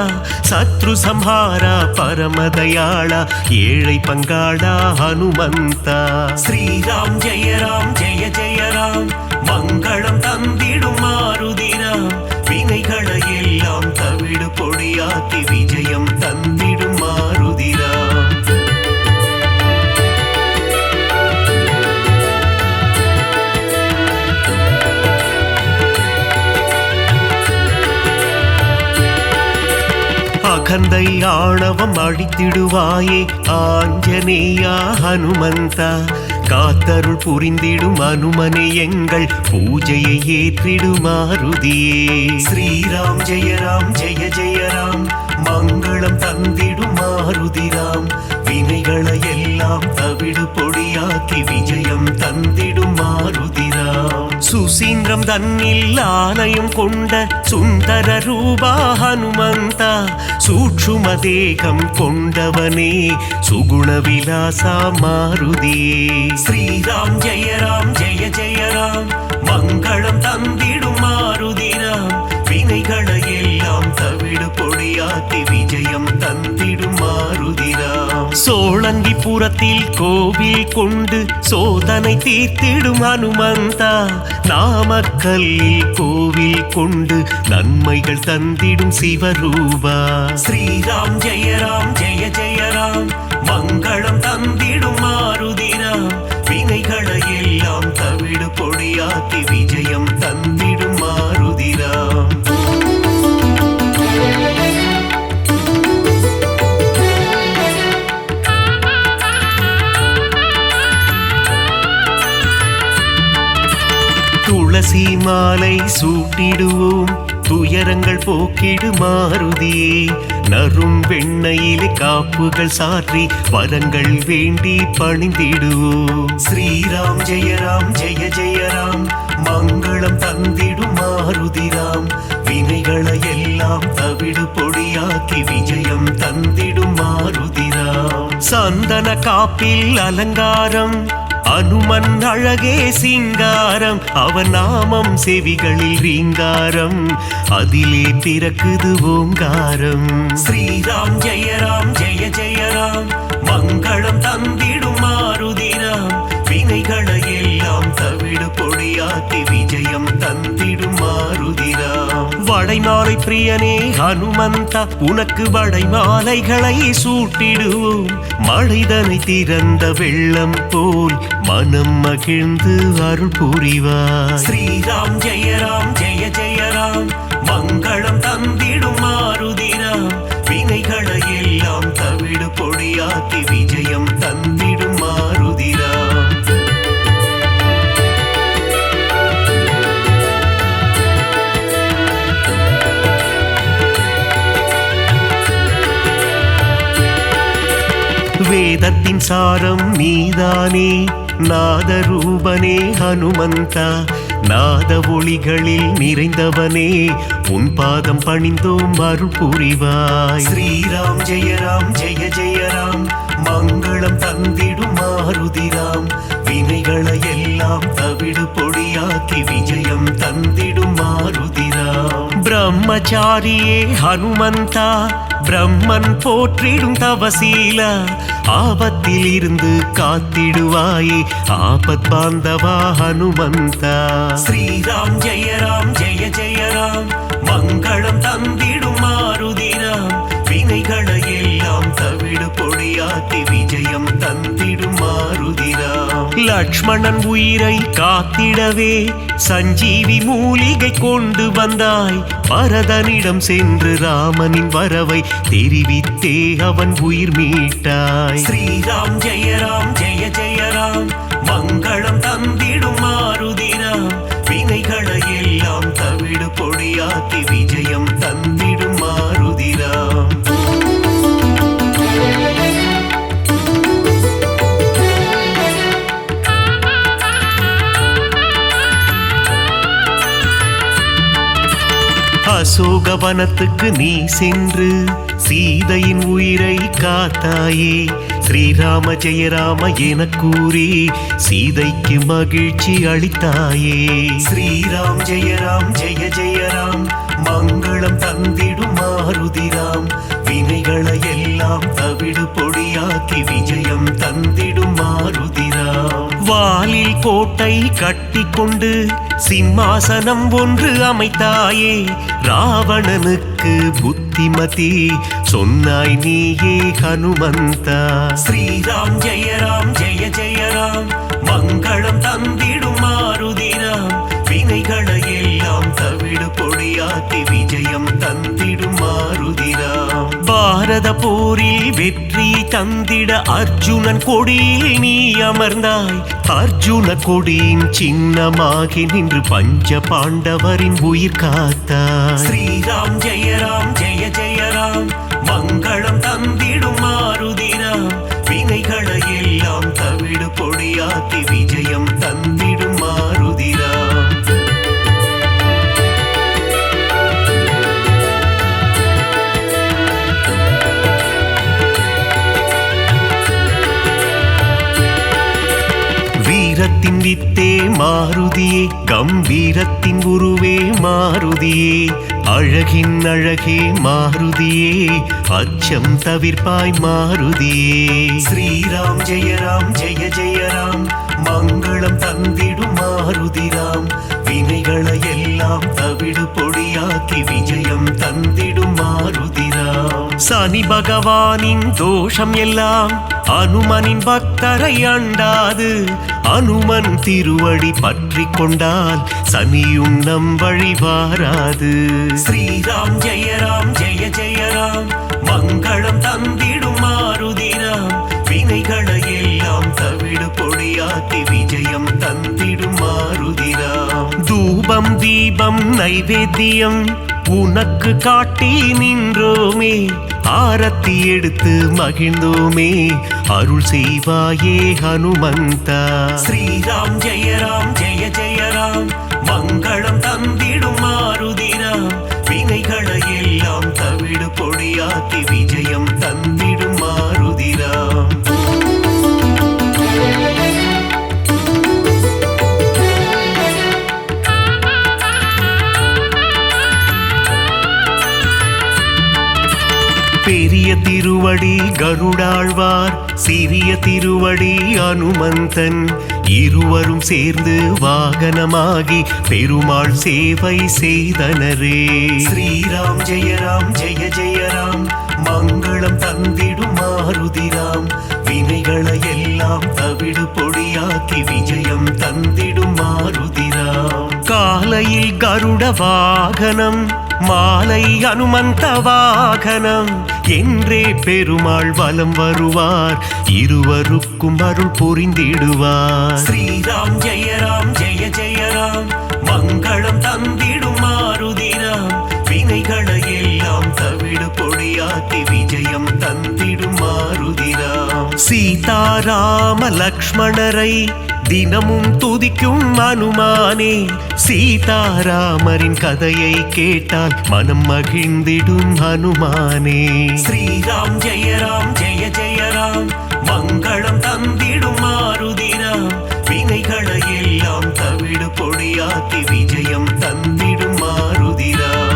சத்ரு சம்ஹாரா பரமதயாளா, ஏழை பங்காளா ஹனுமந்தா. ஸ்ரீராம் ஜெய ராம் ஜெய ஜெய ராம், மங்களம் தந்திடும் மாருதிராம், வினைகளை எல்லாம் தவிடு பொடியாக்கி விஜயம் தந்திடும் மாருதிராம். அகந்தை ஆணவம் அழித்திடுவாயே ஆஞ்சநேயா ஹனுமந்தா, காத்தருள் புரிந்திடும் அனுமனே எங்கள் பூஜையை ஏற்றிடும் மாருதியே. ஸ்ரீராம் ஜெய ராம் ஜெய ஜெய ராம், மங்களம் தந்திடும் மாருதிராம், வினைகளை எல்லாம் தவிடு பொடியாக்கி விஜயம் தந்திடும் மாருதிராம். சுசீந்திரம் தன்னில் ஆலயம் கொண்ட சுந்தர ரூபா ஹனுமந்தா, சூட்சும தேகம் கொண்டவனே சுகுண விலாசா மாருதியே. ஸ்ரீராம் ஜெய ராம் ஜெய ஜெய ராம், மங்களம் தந்திடும் மாருதிராம், வினைகளை எல்லாம் தவிடு பொடியாக்கி விஜயம் தந்திடும் மாருதிராம். சோழங்கிபுரத்தில் கோவில் கொண்டு சோதனை தீர்த்திடும் ஹனுமந்தா, நாமக்கல்லில் கோவில் கொண்டு நன்மைகள் தந்திடும் சிவரூபா. ஸ்ரீராம் ஜெய ராம் ஜெய ஜெய ராம், மங்களம் தந்திடும் மாருதிராம், வினைகளை எல்லாம் தவிடு பொடியாக்கி விஜயம் தந்திடும் மாருதிராம். துளசி மாலை சூட்டிடுவோம், துயரங்கள் போக்கிடு மாருதியே, நறும் வெண்ணையிலே காப்புகள் சாற்றி வரங்கள் வேண்டி பணிந்திடுவோம். ஸ்ரீராம் ஜெய ராம் ஜெய ஜெய ராம், மங்களம் தந்திடும் மாருதிராம், வினைகளை எல்லாம் தவிடு பொடியாக்கி விஜயம் தந்திடும் மாருதிராம். சந்தன காப்பில் அலங்காரம், அனுமன் அழகே சிங்காரம், அவன் நாமம் செவிகளில் ரீங்காரம், அதிலே பிறக்குது ஓங்காரம். ஸ்ரீராம் ஜெய ராம் ஜெய ஜெய ராம், மங்களம் தந்திடும் மாருதிராம், வினைகளை எல்லாம் தவிடு பொடியாக்கி விஜயம் தந்திடும் மாருதிராம். வடைமாலை பிரியனே ஹனுமந்தா, உனக்கு வடைமாலைகளை சூட்டிடுவோம், மழைதனை திறந்த வெள்ளம் போல் மனம் மகிழ்ந்து அருள் புரிவார். ஸ்ரீராம் ஜெய ராம் ஜெய ஜெய ராம், மங்களம் தந்திடும் மாருதிராம், வினைகளை எல்லாம் தவிடு பொடியாக்கி விஜயம் தந்திடும் மாருதிராம். வேதத்தின் சாரம் நீதானே நாதரூபனே ஹனுமந்தா, நாத ஒளிகளில் நிறைந்தவனே உன் பாதம் பணிந்தோம் அருள் புரிவாய். ஸ்ரீராம் ஜெய ராம் ஜெய ஜெய ராம், மங்களம் தந்திடும் மாருதிராம், வினைகளை எல்லாம் தவிடு பொடியாக்கி விஜயம் தந்திடும் மாருதிராம். பிரம்மச்சாரியே ஹனுமந்தா, பிரம்மன் போற்றிடும் தவசீலா, ஆபத்தில் இருந்து காத்திடுவாயே ஆபத் பாந்தவா ஹனுமந்தா. ஸ்ரீராம் ஜெய ராம் ஜெய ஜெய ராம், மங்களம் தந்திடும் மாருதிராம், வினைகளை எல்லாம் தவிடு பொடியாக்கி விஜயம் தந்திடும் மாருதிராம். லக்ஷ்மணன் உயிரை காத்திடவே சஞ்சீவி மூலிகை கொண்டு வந்தாய். பரதனிடம் சென்று ராமனின் வரவை தெரிவித்தே அவன் உயிர் மீட்டாய். ஸ்ரீராம் ஜெய ராம் ஜெய ஜெய ராம், மங்களம் தந்திடும் மாருதிராம். வினைகளை எல்லாம் தவிடு பொடியாக்கி விஜயம் தந்திடும் மாருதிராம். அசோகவனத்துக்கு நீ சென்று சீதையின் உயிரை காத்தாயே. ஸ்ரீராம ஜெய ராம என கூறி சீதைக்கு மகிழ்ச்சி அளித்தாயே. ஸ்ரீராம் ஜெய ராம் ஜெய ஜெய ராம், மங்களம் தந்திடும் மாருதிராம். வினைகளை எல்லாம் தவிடு பொடியாக்கி விஜயம் தந்திடும் மாருதிராம். வாலில் கோட்டை கட்டி கொண்டு சிம்மாசனம் ஒன்று அமைத்தாயே. ராவணனுக்கு புத்திமதி சொன்னாய் நீயே ஹனுமந்தா. ஸ்ரீராம் ஜெய ராம் ஜெய ஜெய ராம், மங்களம் தந்திடும் மாருதிராம். வினைகளை எல்லாம் தவிடு பொடியாக்கி விஜயம் தந்திடும் மாருதிராம். பாரத போரில் வெற்றி தந்திட அர்ஜுனன் கொடியில் நீ அமர்ந்தாய். அர்ஜுன கொடியின் சின்னமாகி நின்று பஞ்ச பாண்டவரின் உயிர் காத்தாய். ஸ்ரீராம் ஜெய ராம் ஜெய ஜெய ராம், மங்களம் தந்திடும் மாருதிராம். வினைகளை எல்லாம் தவிடு பொடியாக்கி விஜயம் தந்திடும் மாருதிராம். வீரத்தின் வித்தே மாருதியே, கம்பீரத்தின் உருவே மாருதியே. அழகின் அழகே மாருதியே, அச்சம் தவிர்ப்பாய் மாருதியே. ஸ்ரீராம் ஜெய ராம் ஜெய ஜெய ராம், மங்களம் தந்திடும் மாருதிராம். வினைகளை எல்லாம் தவிடு பொடியாக்கி விஜயம் தந்திடும் மாருதிராம். சனி பகவானின் தோஷம் எல்லாம் அனுமனின் பக்தரை அண்டாது. அனுமன் திருவடி பற்றி கொண்டால் சனியும் நம் வழி வாராது. ஸ்ரீராம் ஜெய ராம் ஜெய ஜெய ராம், மங்களம் தந்திடும் மாருதிராம். வினைகளை எல்லாம் தவிடு பொடியாக்கி விஜயம் தந்திடும் மாருதிராம். தூபம் தீபம் நைவேத்தியம் உனக்கு காட்டி நின்றோமே. ஆரத்தி எடுத்து மகிழ்ந்தோமே, அருள் செய்வாயே ஹனுமந்தா. ஸ்ரீராம் ஜெய ராம் ஜெய ஜெய ராம், மங்களம் தந்திடும் மாருதிராம். வினைகளை எல்லாம் தவிடு பொடியாக்கி விஜயம் தந்திடும் மாருதிராம். பெரிய திருவடி கருடாழ்வார், சிறிய திருவடி அனுமந்தன். இருவரும் சேர்ந்து வாகனமாகி பெருமாள் சேவை செய்தனரே. ஸ்ரீராம் ஜெய ராம் ஜெய ஜெய ராம், மங்களம் தந்திடும் மாருதிராம். வினைகளை எல்லாம் தவிடு பொடியாக்கி விஜயம் தந்திடும் மாருதிராம். காலையில் கருட வாகனம், மாலை அனுமந்த வாகனம் என்றே பெருமாள் வலம் வருவார். இருவருக்கும் அருள் புரிந்திடுவார். ஸ்ரீராம் ஜெய ராம் ஜெய ஜெய ராம், மங்களம் தந்திடும் மாருதிராம். வினைகளை எல்லாம் தவிடு பொடியாக்கி விஜயம் தந்திடும் மாருதிராம். சீதாராம லக்ஷ்மணரை தினமும் துதிக்கும் அனுமானே. சீதாராமரின் கதையை கேட்டால் மனம் மகிழ்ந்திடும் ஹனுமானே. ஸ்ரீராம் ஜெய ராம் ஜெய ஜெய ராம், மங்களம் தந்திடும் மாருதிராம். வினைகளை எல்லாம் தவிடு பொடியாக்கி விஜயம் தந்திடும் மாருதிராம்.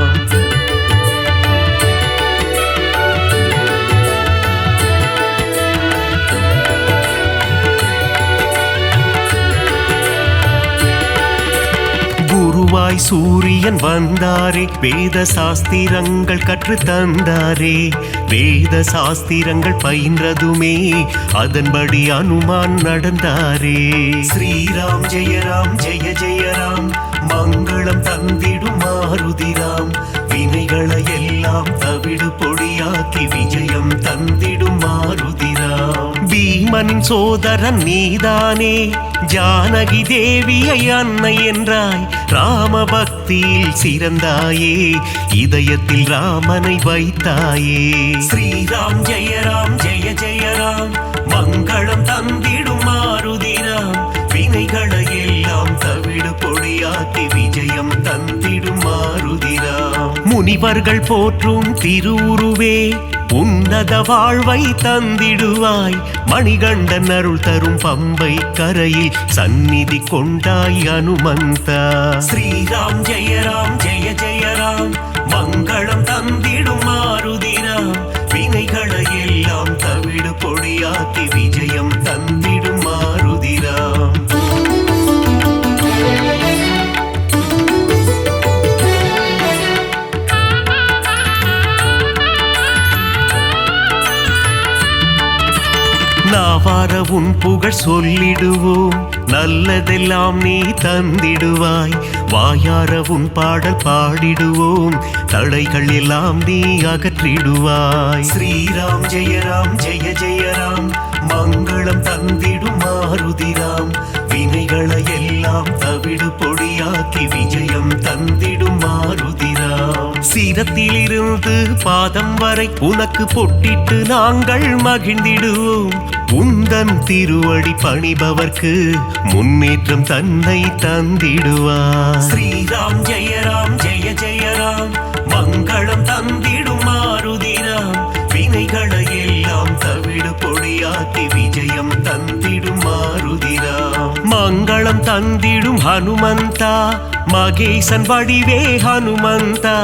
குருவாய் சூரியன் வந்தாரே, வேத சாஸ்திரங்கள் கற்று தந்தாரே. வேத சாஸ்திரங்கள் பயின்றதுமே அதன்படி அனுமான் நடந்தாரே. ஸ்ரீராம் ஜெய ராம் ஜெய ஜெய ராம், மங்களம் தந்திடும் மாருதிராம். வினைகளை எல்லாம் தவிடு பொடியாக்கி விஜயம் தந்திடும் மாருதிராம். பீமனின் சோதரன் நீதானே, ஜானகி தேவியை அன்னை என்றாய். ராம பக்தியில் சிறந்தாயே, இதயத்தில் ராமனை வைத்தாயே. ஸ்ரீராம் ஜெய ராம் ஜெய ஜெய ராம், மங்களம் தந்திடும் மாருதிராம். வினைகளை எல்லாம் தவிடு பொடியாக்கி விஜயம் தந்திடும் மாருதிராம். முனிவர்கள் போற்றும் திருவுருவே, உன்னத வாழ்வை தந்திடுவாய். மணிகண்டன் அருள் தரும் பம்பை கரையில் சந்நிதி கொண்டாய் அனுமந்தா. ஸ்ரீராம் ஜெய ராம் ஜெய ஜெய ராம், மங்களம் தந்திடும் மாருதிராம். வினைகளை எல்லாம் தவிடு பொடியாக்கி விஜயம் தந்திடும் மாருதிராம். நாவார உன் புகழ் சொல்லிடுவோம், நல்லதெல்லாம் நீ தந்திடுவாய். வாயார உன் பாடல் பாடிடுவோம், தடைகள் எல்லாம் நீ அகற்றிடுவாய். ஸ்ரீராம் ஜெய ராம் ஜெய ஜெய ராம், மங்களம் தந்திடும் மாருதிராம். வினைகளை எல்லாம் தவிடு பொடியாக்கி விஜயம் தந்திடும் மாருதிராம். சிரத்திலிருந்து பாதம் வரை உனக்கு பொட்டிட்டு நாங்கள் மகிழ்ந்திடுவோம். உந்தன் திருவடி பணிபவர்க்கு முன்னேற்றம் தன்னை தந்திடுவார். ஸ்ரீராம் ஜெய ராம் ஜெய ஜெய ராம், மங்களம் தந்திடும் மாருதிராம். வினைகளை எல்லாம் தவிடு பொடியாக்கி விஜயம் தந்திடும் மாருதிராம். மங்களம் தந்திடும் ஹனுமந்தா, மகேசன் வடிவே ஹனுமந்தா.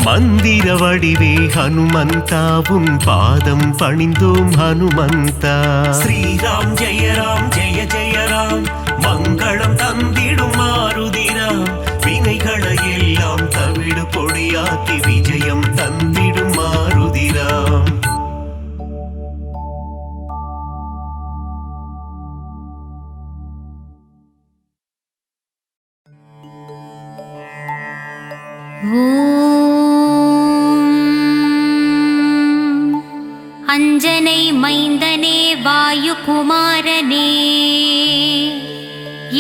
மந்திர வடிவே ஹனுமந்தா, உன் பாதம் பணிந்தோம் ஹனுமந்தா. ஸ்ரீராம் ஜெய ராம் ஜெய ஜெய ராம், மங்களம் தந்திடும் மாருதிராம். வினைகளை எல்லாம் தவிடு பொடியாக்கி விஜயம் தந்திடும் மாருதிராம். அஞ்சனை மைந்தனே வாயுகுமாரனே,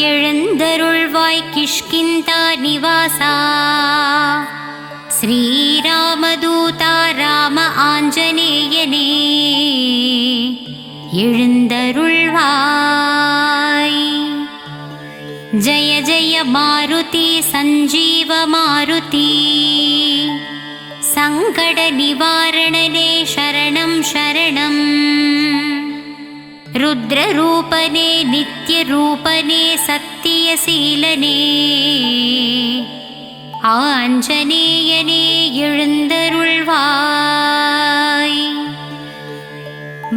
எழுந்தருள்வாய் கிஷ்கிந்தா நிவாசா. ஸ்ரீராமதூதா ராம ஆஞ்சநேயனே, எழுந்தருள்வாய். ஜய ஜய மாருதி சஞ்சீவ மாருதி, சங்கட நிவாரணனே சரணம் சரணம். ருத்ரரூபனே நித்யரூபனே சத்தியசீலனே, ஆஞ்சநேயனே எழுந்தருள்வாய்.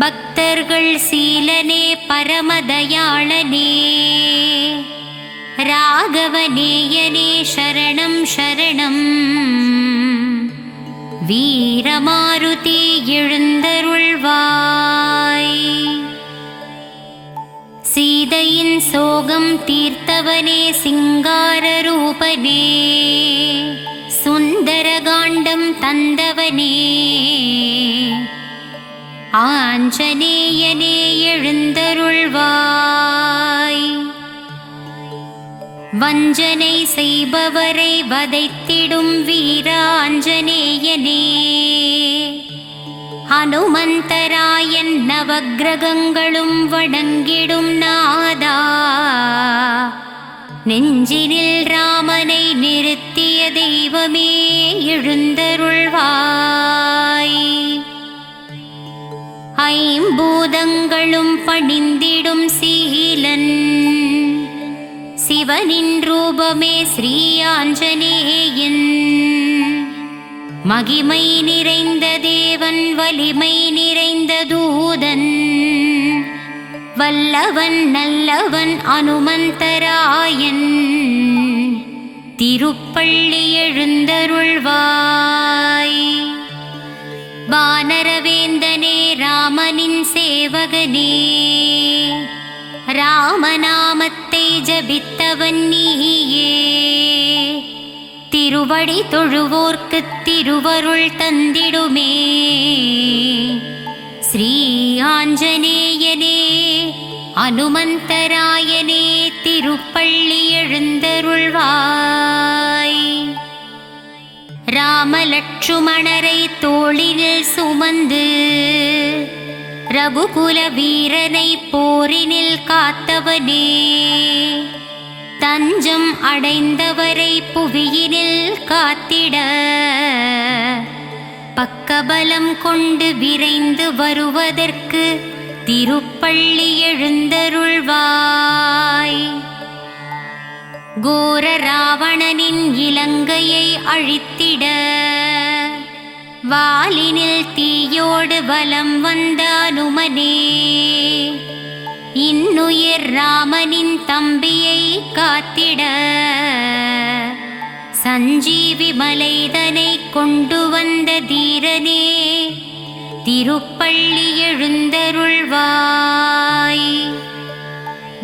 பக்தர்கள் சீலனே பரமதயாளனே, ராகவநேயனே சரணம் சரணம். வீரமாருதி எழுந்தருள்வாய். சீதையின் சோகம் தீர்த்தவனே சிங்கார ரூபனே, சுந்தரகாண்டம் தந்தவனே, ஆஞ்சநேயனே எழுந்தருள்வாய். வஞ்சனை செய்பவரை வதைத்திடும் வீராஞ்சநேயனே, ஹனுமந்தராயன் நவக்கிரகங்களும் வணங்கிடும் நாதா. நெஞ்சினில் ராமனை நிறுத்திய தெய்வமே எழுந்தருள்வாய். ஐம்பூதங்களும் பணிந்திடும் சீலன், சிவனின் ரூபமே ஸ்ரீ ஆஞ்சநேயன். மகிமை நிறைந்த தேவன், வலிமை நிறைந்த தூதன், வல்லவன் நல்லவன் அனுமந்தராயன். திருப்பள்ளி எழுந்தருள்வாய். வானரவேந்தனே ராமனின் சேவகனே, ராமநாமத்தை ஜபித்தவன் நீயே. திருவடி தொழுவோர்க்குத் திருவருள் தந்திடுமே. ஸ்ரீ ஆஞ்சநேயனே, அனுமந்தராயனே, திருப்பள்ளி எழுந்தருள்வாய். ராமலட்சுமணரை தோளினில் சுமந்து ரகுகுல வீரனை போரினில் காத்தவனே, தஞ்சம் அடைந்தவரை புவியினில் காத்திட பக்கபலம் கொண்டு விரைந்து வருவதற்கு திருப்பள்ளி எழுந்தருள்வாய். கோர ராவணனின் இலங்கையை அழித்திட வாலினில் தீயோடு வலம் வந்த அனுமனே, இன்னுயிர் ராமனின் தம்பியை காத்திட சஞ்சீவி மலைதனை கொண்டு வந்த தீரனே, திருப்பள்ளி எழுந்தருள்வாய்.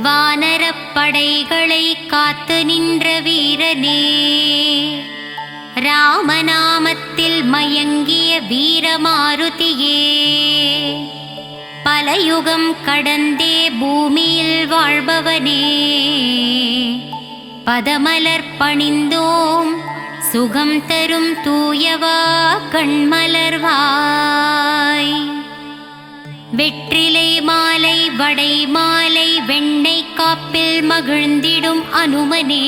வானரப் படைகளை காத்து நின்ற வீரனே, ராமநாமத்தில் மயங்கிய வீரமாருதியே, பல யுகம் கடந்தே பூமியில் வாழ்பவனே, பதமலர் பணிந்தோம் சுகம் தரும் தூயவா கண்மலர்வாய். வெற்றிலை மாலை வடை மாலை வெண்ணெய் காப்பில் மகிழ்ந்திடும் அனுமனே,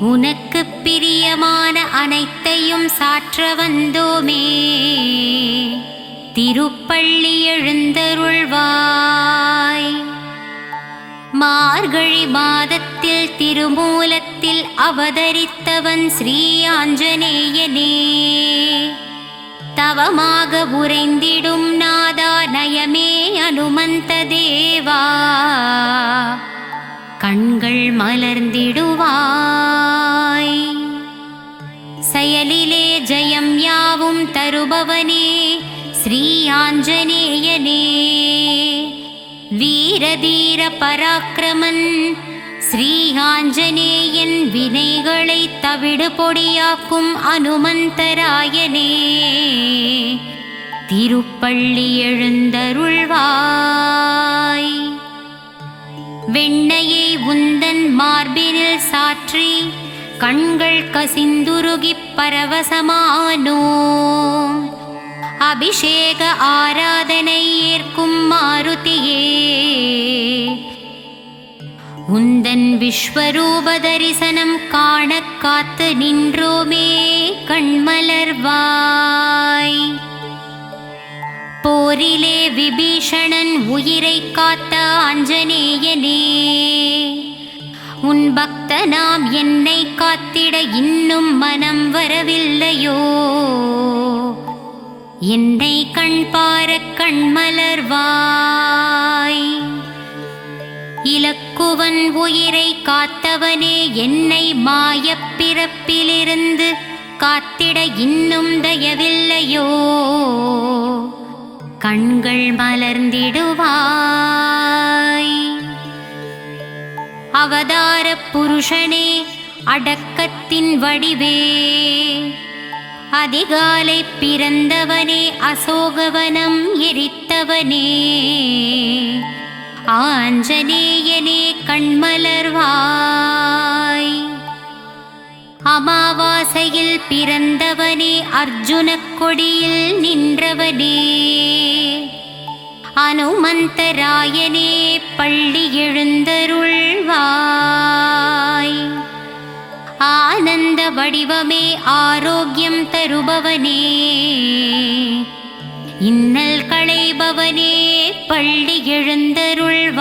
உனக்கு பிரியமான அனைத்தையும் சாற்ற வந்தோமே. திருப்பள்ளி எழுந்தருள்வாய். மார்கழி மாதத்தில் திருமூலத்தில் அவதரித்தவன் ஸ்ரீ ஆஞ்சநேயனே, தவமாக உறைந்திடும் நாதா நயமே அனுமந்த தேவா, கண்கள் மலர்ந்திடுவாய். செயலிலே ஜெயம் யாவும் தருபவனே ஸ்ரீ ஆஞ்சநேயனே, வீரதீர பராக்கிரமன் ஸ்ரீ ஆஞ்சநேயன், வினைகளை தவிடு பொடியாக்கும் அனுமந்தராயனே, திருப்பள்ளி எழுந்தருள்வாய். வெண்ணையை உந்தன் மார்பினில் சாற்றி கண்கள் கசிந்துருகிப் பரவசமானோம். அபிஷேக ஆராதனை ஏற்கும் மாருதியே, உந்தன் விஸ்வரூப தரிசனம் காண காத்து நின்றோமே கண்மலர்வாய். போரிலே விபீஷணன் உயிரை காத்த ஆஞ்சநேயனே, உன் பக்தனாம் என்னை காத்திட இன்னும் மனம் வரவில்லையோ, என்னை கண் பார கண்மலர்வாய். இலக்குவன் உயிரை காத்தவனே, என்னை மாயப் பிறப்பிலிருந்து காத்திட இன்னும் தயவில்லையோ, கண்கள் மலர்ந்திடுவாய். அவதார புருஷனே, அடக்கத்தின் வடிவே, அதிகாலை பிறந்தவனே, அசோகவனம் எரித்தவனே, ஆஞ்சநேயனே கண்மலர்வாய். அமாவாசையில் பிறந்தவனே, அர்ஜுனக் கொடியில் நின்றவனே, அனுமந்தராயனே பள்ளி எழுந்தருள்வாய். ஆனந்த வடிவமே, ஆரோக்கியம் தருபவனே, இன்னல் களைபவனே பள்ளி எழுந்தருள்வாய்.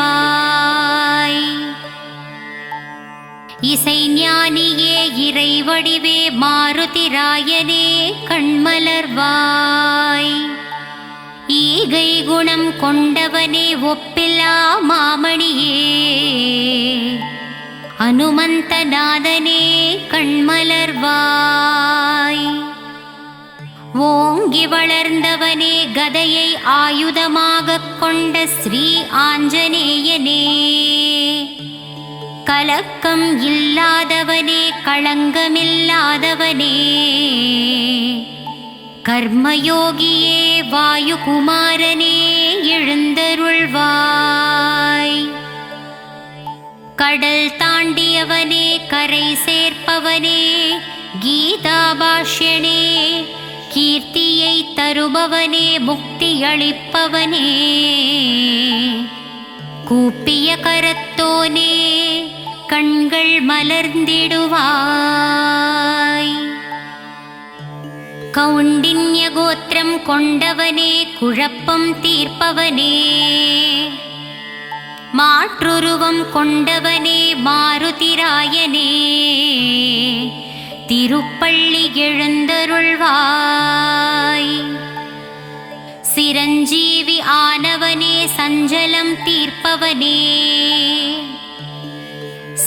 இசைஞானியே இறைவடிவே மாருதிராயனே கண்மலர்வாய். ஈகை குணம் கொண்டவனே ஒப்பில்லா மாமணியே, அனுமந்தநாதனே கண்மலர்வாய். ஓங்கி வளர்ந்தவனே கதையை ஆயுதமாகக் கொண்ட ஸ்ரீ ஆஞ்சநேயனே, கலக்கம் இல்லாதவனே களங்கமில்லாதவனே, கர்மயோகியே வாயுகுமாரனே எழுந்தருள்வாய். கடல் தாண்டியவனே கரை சேர்ப்பவனே கீதாபாஷ்யனே, கீர்த்தியை தருபவனே முக்தி அளிப்பவனே, கூப்பிய கரத்தோனே கண்கள் மலர்ந்திடுவாய். கௌண்டின்ய கோத்திரம் கொண்டவனே குழப்பம் தீர்ப்பவனே, மாற்றுருவம் கொண்டவனே மாருதிராயனே, திருப்பள்ளி எழுந்தருள்வாய். சிரஞ்சீவி ஆனவனே சஞ்சலம் தீர்ப்பவனே,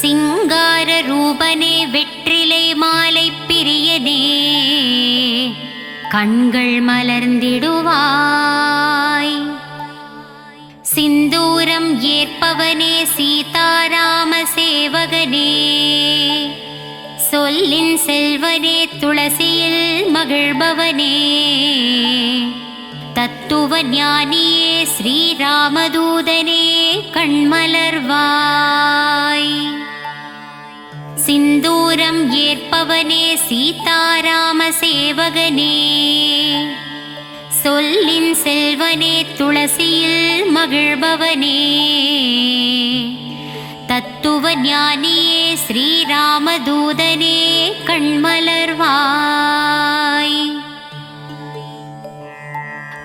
சிங்கார ரூபனே வெற்றிலை மாலை பிரியனே, கண்கள் மலர்ந்திடுவாய். சிந்தூரம் ஏற்பவனே சீதாராம சேவகனே, சொல்லின் செல்வனே துளசியில் மகிழ்பவனே, தத்துவ ஞானியே ஸ்ரீராமதூதனே கண்மலர்வாய். சிந்தூரம் ஏற்பவனே சீதாராம சேவகனே, சொல்லின் செல்வனே துளசியில் மகிழ்பவனே, தத்துவ ஞானியே ஸ்ரீராமதூதனே கண்மலர்வாய்.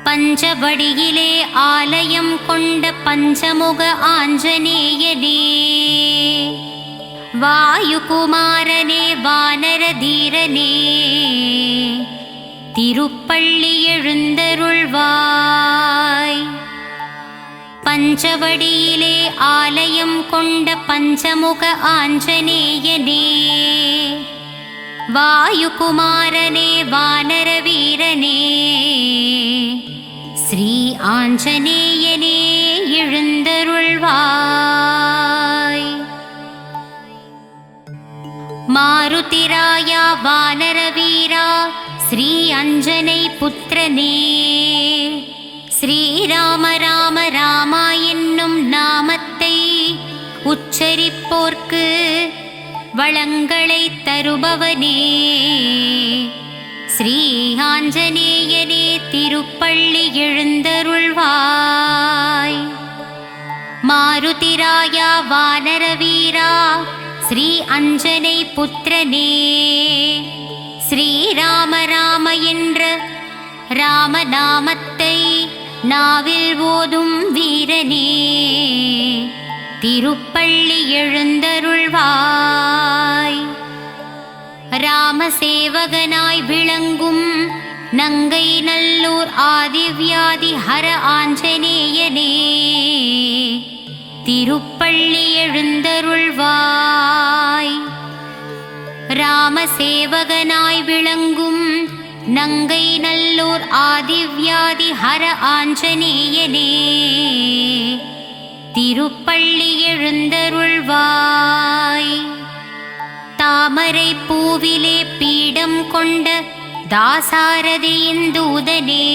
பஞ்சவடியிலே ஆலயம் கொண்ட பஞ்சமுக ஆஞ்சநேயனே, வாயுகுமாரனே வானரதீரனே, திருப்பள்ளி எழுந்தருள்வாய். பஞ்சவடியிலே ஆலயம் கொண்ட பஞ்சமுக ஆஞ்சநேயனே, வாயுகுமாரனே வானரவீரனே, ஸ்ரீ ஆஞ்சநேயனே எழுந்தருள்வாய். மாருதிராயா வானரவீரா ஸ்ரீ அஞ்சனை புத்திரனே, ஸ்ரீராம ராம ராமா என்னும் நாமத்தை உச்சரிப்போர்க்கு வளங்களை தருபவனே, ஸ்ரீ ஆஞ்சநேயனே திருப்பள்ளி எழுந்தருள்வாய். மாருதிராயா வானரவீரா ஸ்ரீ அஞ்சனை புத்திரனே, ஸ்ரீராம ராம என்ற ராமநாமத்தை நாவில் ஓதும் வீரனே, திருப்பள்ளி எழுந்தருள்வாய். ராமசேவகனாய் விளங்கும் நங்கை நல்லூர் ஆதிவ்யாதி ஹர ஆஞ்சநேயனே, திருப்பள்ளி எழுந்தருள்வாய். ராமசேவகனாய் விளங்கும் நங்கை நல்லூர் ஆதிவ்யாதி ஹர ஆஞ்சநேயனே, திருப்பள்ளி எழுந்தருள்வாய். தாமரை பூவிலே பீடம் கொண்ட தாசாரதியின் தூதனே,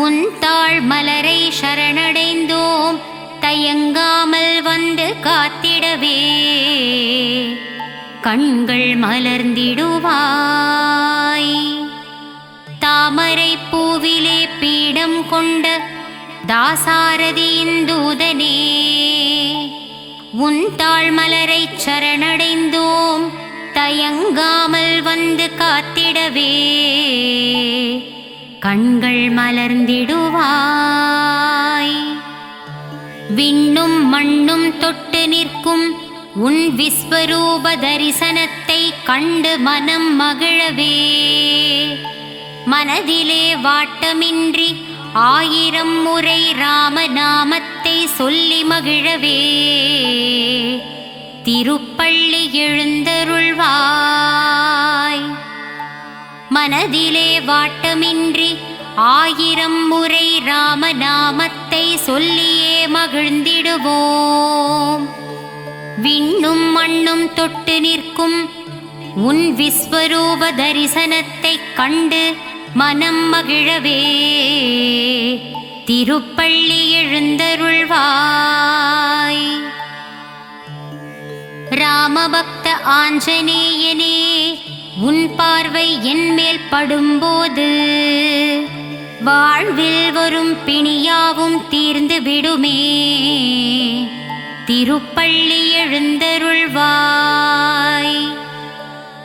உன் தாழ் மலரை சரணடைந்தோம் தயங்காமல் வந்து காத்திடவே, கண்கள் மலர்ந்திடுவாய். தாமரை பூவிலே பீடம் கொண்ட தாசாரதியின் தூதனே, உன் தாழ் மலரை சரணடைந்தோம் தயங்காமல் வந்து காத்திடவே, கண்கள் மலர்ந்திடுவாய். விண்ணும் மண்ணும் தொட்டு நிற்கும் உன் விஸ்வரூப தரிசனத்தை கண்டு மனம் மகிழவே, மனதிலே வாட்டமின்றி 1000 முறை ராமநாமத்தை சொல்லி மகிழவே, திருப்பள்ளி எழுந்தருள்வாய். மனதிலே வாட்டமின்றி 1000 முறை ராமநாமத்தை சொல்லியே மகிழ்ந்திடுவோம். விண்ணும் மண்ணும் தொட்டு நிற்கும் உன் விஸ்வரூப தரிசனத்தைக் கண்டு மனம் மகிழவே திருப்பள்ளி எழுந்தருள்வாய். ராமபக்த ஆஞ்சநேயனே, உன் பார்வை என் மேல் படும்போது வாழ்வில் வரும் பிணியாவும் தீர்ந்து விடுமே. திருப்பள்ளி எழுந்தருள்வாய்.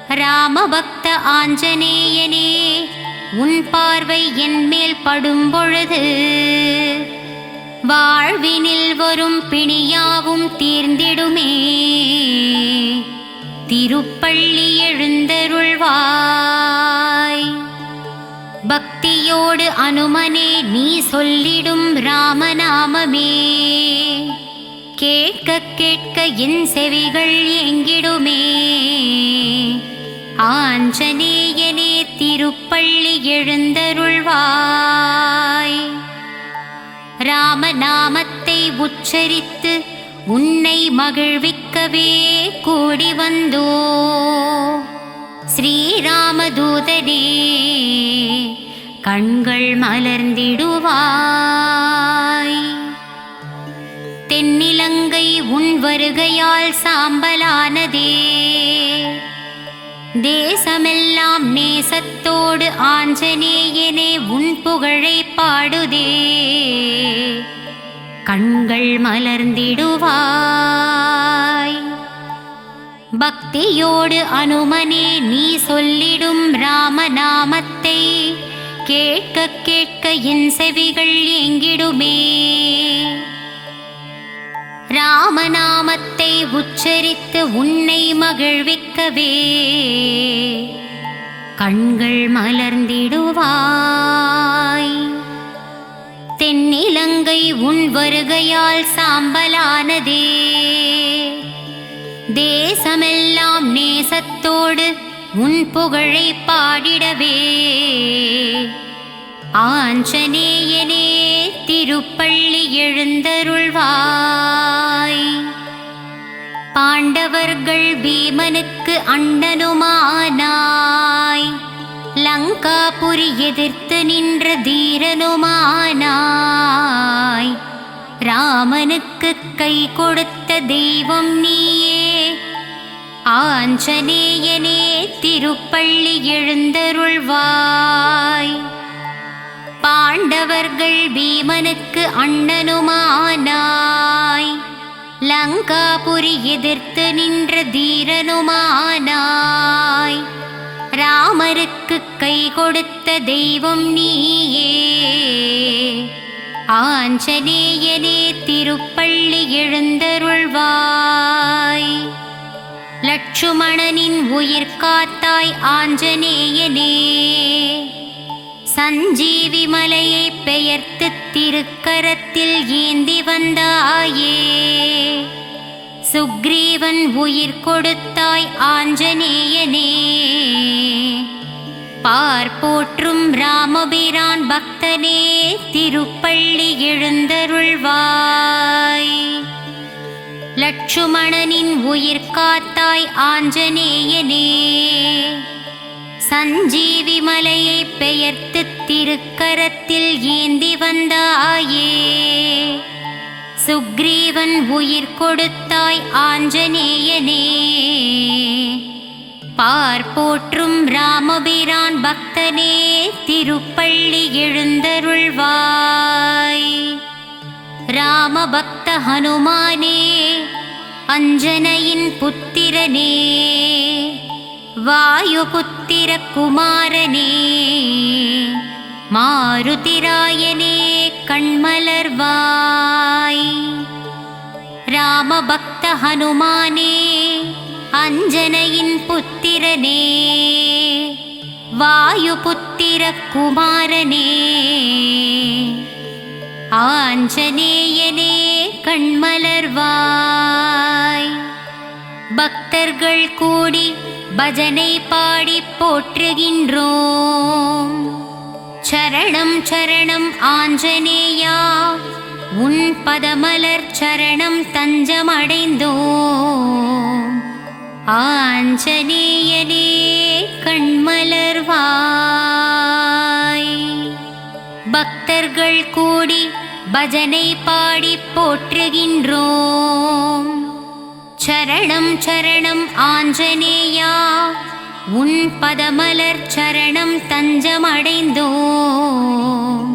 ராமபக்த ஆஞ்சநேயனே, உன் பார்வை என் மேல் படும்பொழுது வாழ்வினில் வரும் பிணியாவும் தீர்ந்திடுமே. திருப்பள்ளி எழுந்தருள்வாய். பக்தியோடு அனுமனே நீ சொல்லிடும் ராமநாமமே கேட்க கேட்க என் செவிகள் ஏங்கிடுமே. ஆஞ்சநேயனே, திருப்பள்ளி எழுந்தருள்வாய். ராமநாமத்தை உச்சரித்து உன்னை மகிழ்விக்கவே கூடி வந்தோ. ஸ்ரீராமதூதனே, கண்கள் மலர்ந்திடுவாய். தென்னிலங்கை உன் வருகையால் சாம்பலானதே. தேசமெல்லாம் நேசத்தோடு ஆஞ்சநேயனே உன் புகழை பாடுதே. கண்கள் மலர்ந்திடுவாய். பக்தியோடு அனுமனே நீ சொல்லிடும் ராமநாமத்தை கேட்க கேட்க என் செவிகள் ஏங்கிடுமே. ராமநாமத்தை உச்சரித்து உன்னை மகிழ்விக்கவே கண்கள் மலர்ந்திடுவாய். தென்னிலங்கை உன் வருகையால் சாம்பலானதே. தேசமெல்லாம் நேசத்தோடு உன் புகழை பாடிடவே ஆஞ்சநேயனே, திருப்பள்ளி எழுந்தருள்வாய். பாண்டவர்கள் பீமனுக்கு அண்ணனுமானாய். லங்காபுரி எதிர்த்து நின்ற தீரனுமானாய். ராமனுக்கு கை கொடுத்த தெய்வம் நீயே. ஆஞ்சநேயனே, திருப்பள்ளி எழுந்தருள்வாய். பாண்டவர்கள் பீமனுக்கு அண்ணனுமானாய். லங்காபுரி எதிர்த்து நின்ற தீரனுமானாய். ராமருக்கு கை கொடுத்த தெய்வம் நீயே. ஆஞ்சநேயனே, திருப்பள்ளி எழுந்தருள்வாய். லட்சுமணனின் உயிர் காத்தாய் ஆஞ்சநேயனே. சஞ்சீவி மலையை பெயர்த்து திருக்கரத்தில் ஏந்தி வந்தாயே. சுக்ரீவன் உயிர் கொடுத்தாய் ஆஞ்சநேயனே. பார்ப்போற்றும் ராமபிரான் பக்தனே, திருப்பள்ளி எழுந்தருள்வாய். லட்சுமணனின் உயிர் காத்தாய் ஆஞ்சநேயனே. சஞ்சீவி மலையை பெயர்த்து திருக்கரத்தில் ஏந்தி வந்தாயே. சுக்ரீவன் உயிர் கொடுத்தாய் ஆஞ்சநேயனே. பார்ப்போற்றும் ராமபிரான் பக்தனே, திருப்பள்ளி எழுந்தருள்வாய். ராமபக்த ஹனுமானே, அஞ்சனையின் புத்திரனே. வாயுபுத்திர குமாரனே, மாருதிராயனே, கண்மலர்வாய். ராமபக்த ஹனுமானே, அஞ்சனையின் புத்திரனே. வாயுபுத்திர குமாரனே, ஆஞ்சநேயனே, கண்மலர்வாய். பக்தர்கள் கூடி பஜனை பாடி போற்றுகின்றோம். சரணம் சரணம் ஆஞ்சநேயா, உன் பதமலர் சரணம் தஞ்சமடைந்தோம். ஆஞ்சநேயனே கண்மலர்வாய். பக்தர்கள் கூடி பஜனை பாடி போற்றுகின்றோம். சரணம் சரணம் ஆஞ்சநேயா, உன் பதமலர் சரணம் தஞ்சமடைந்தோம்.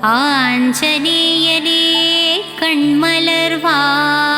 ஆஞ்சநேயனே கண்மலர்வாய்.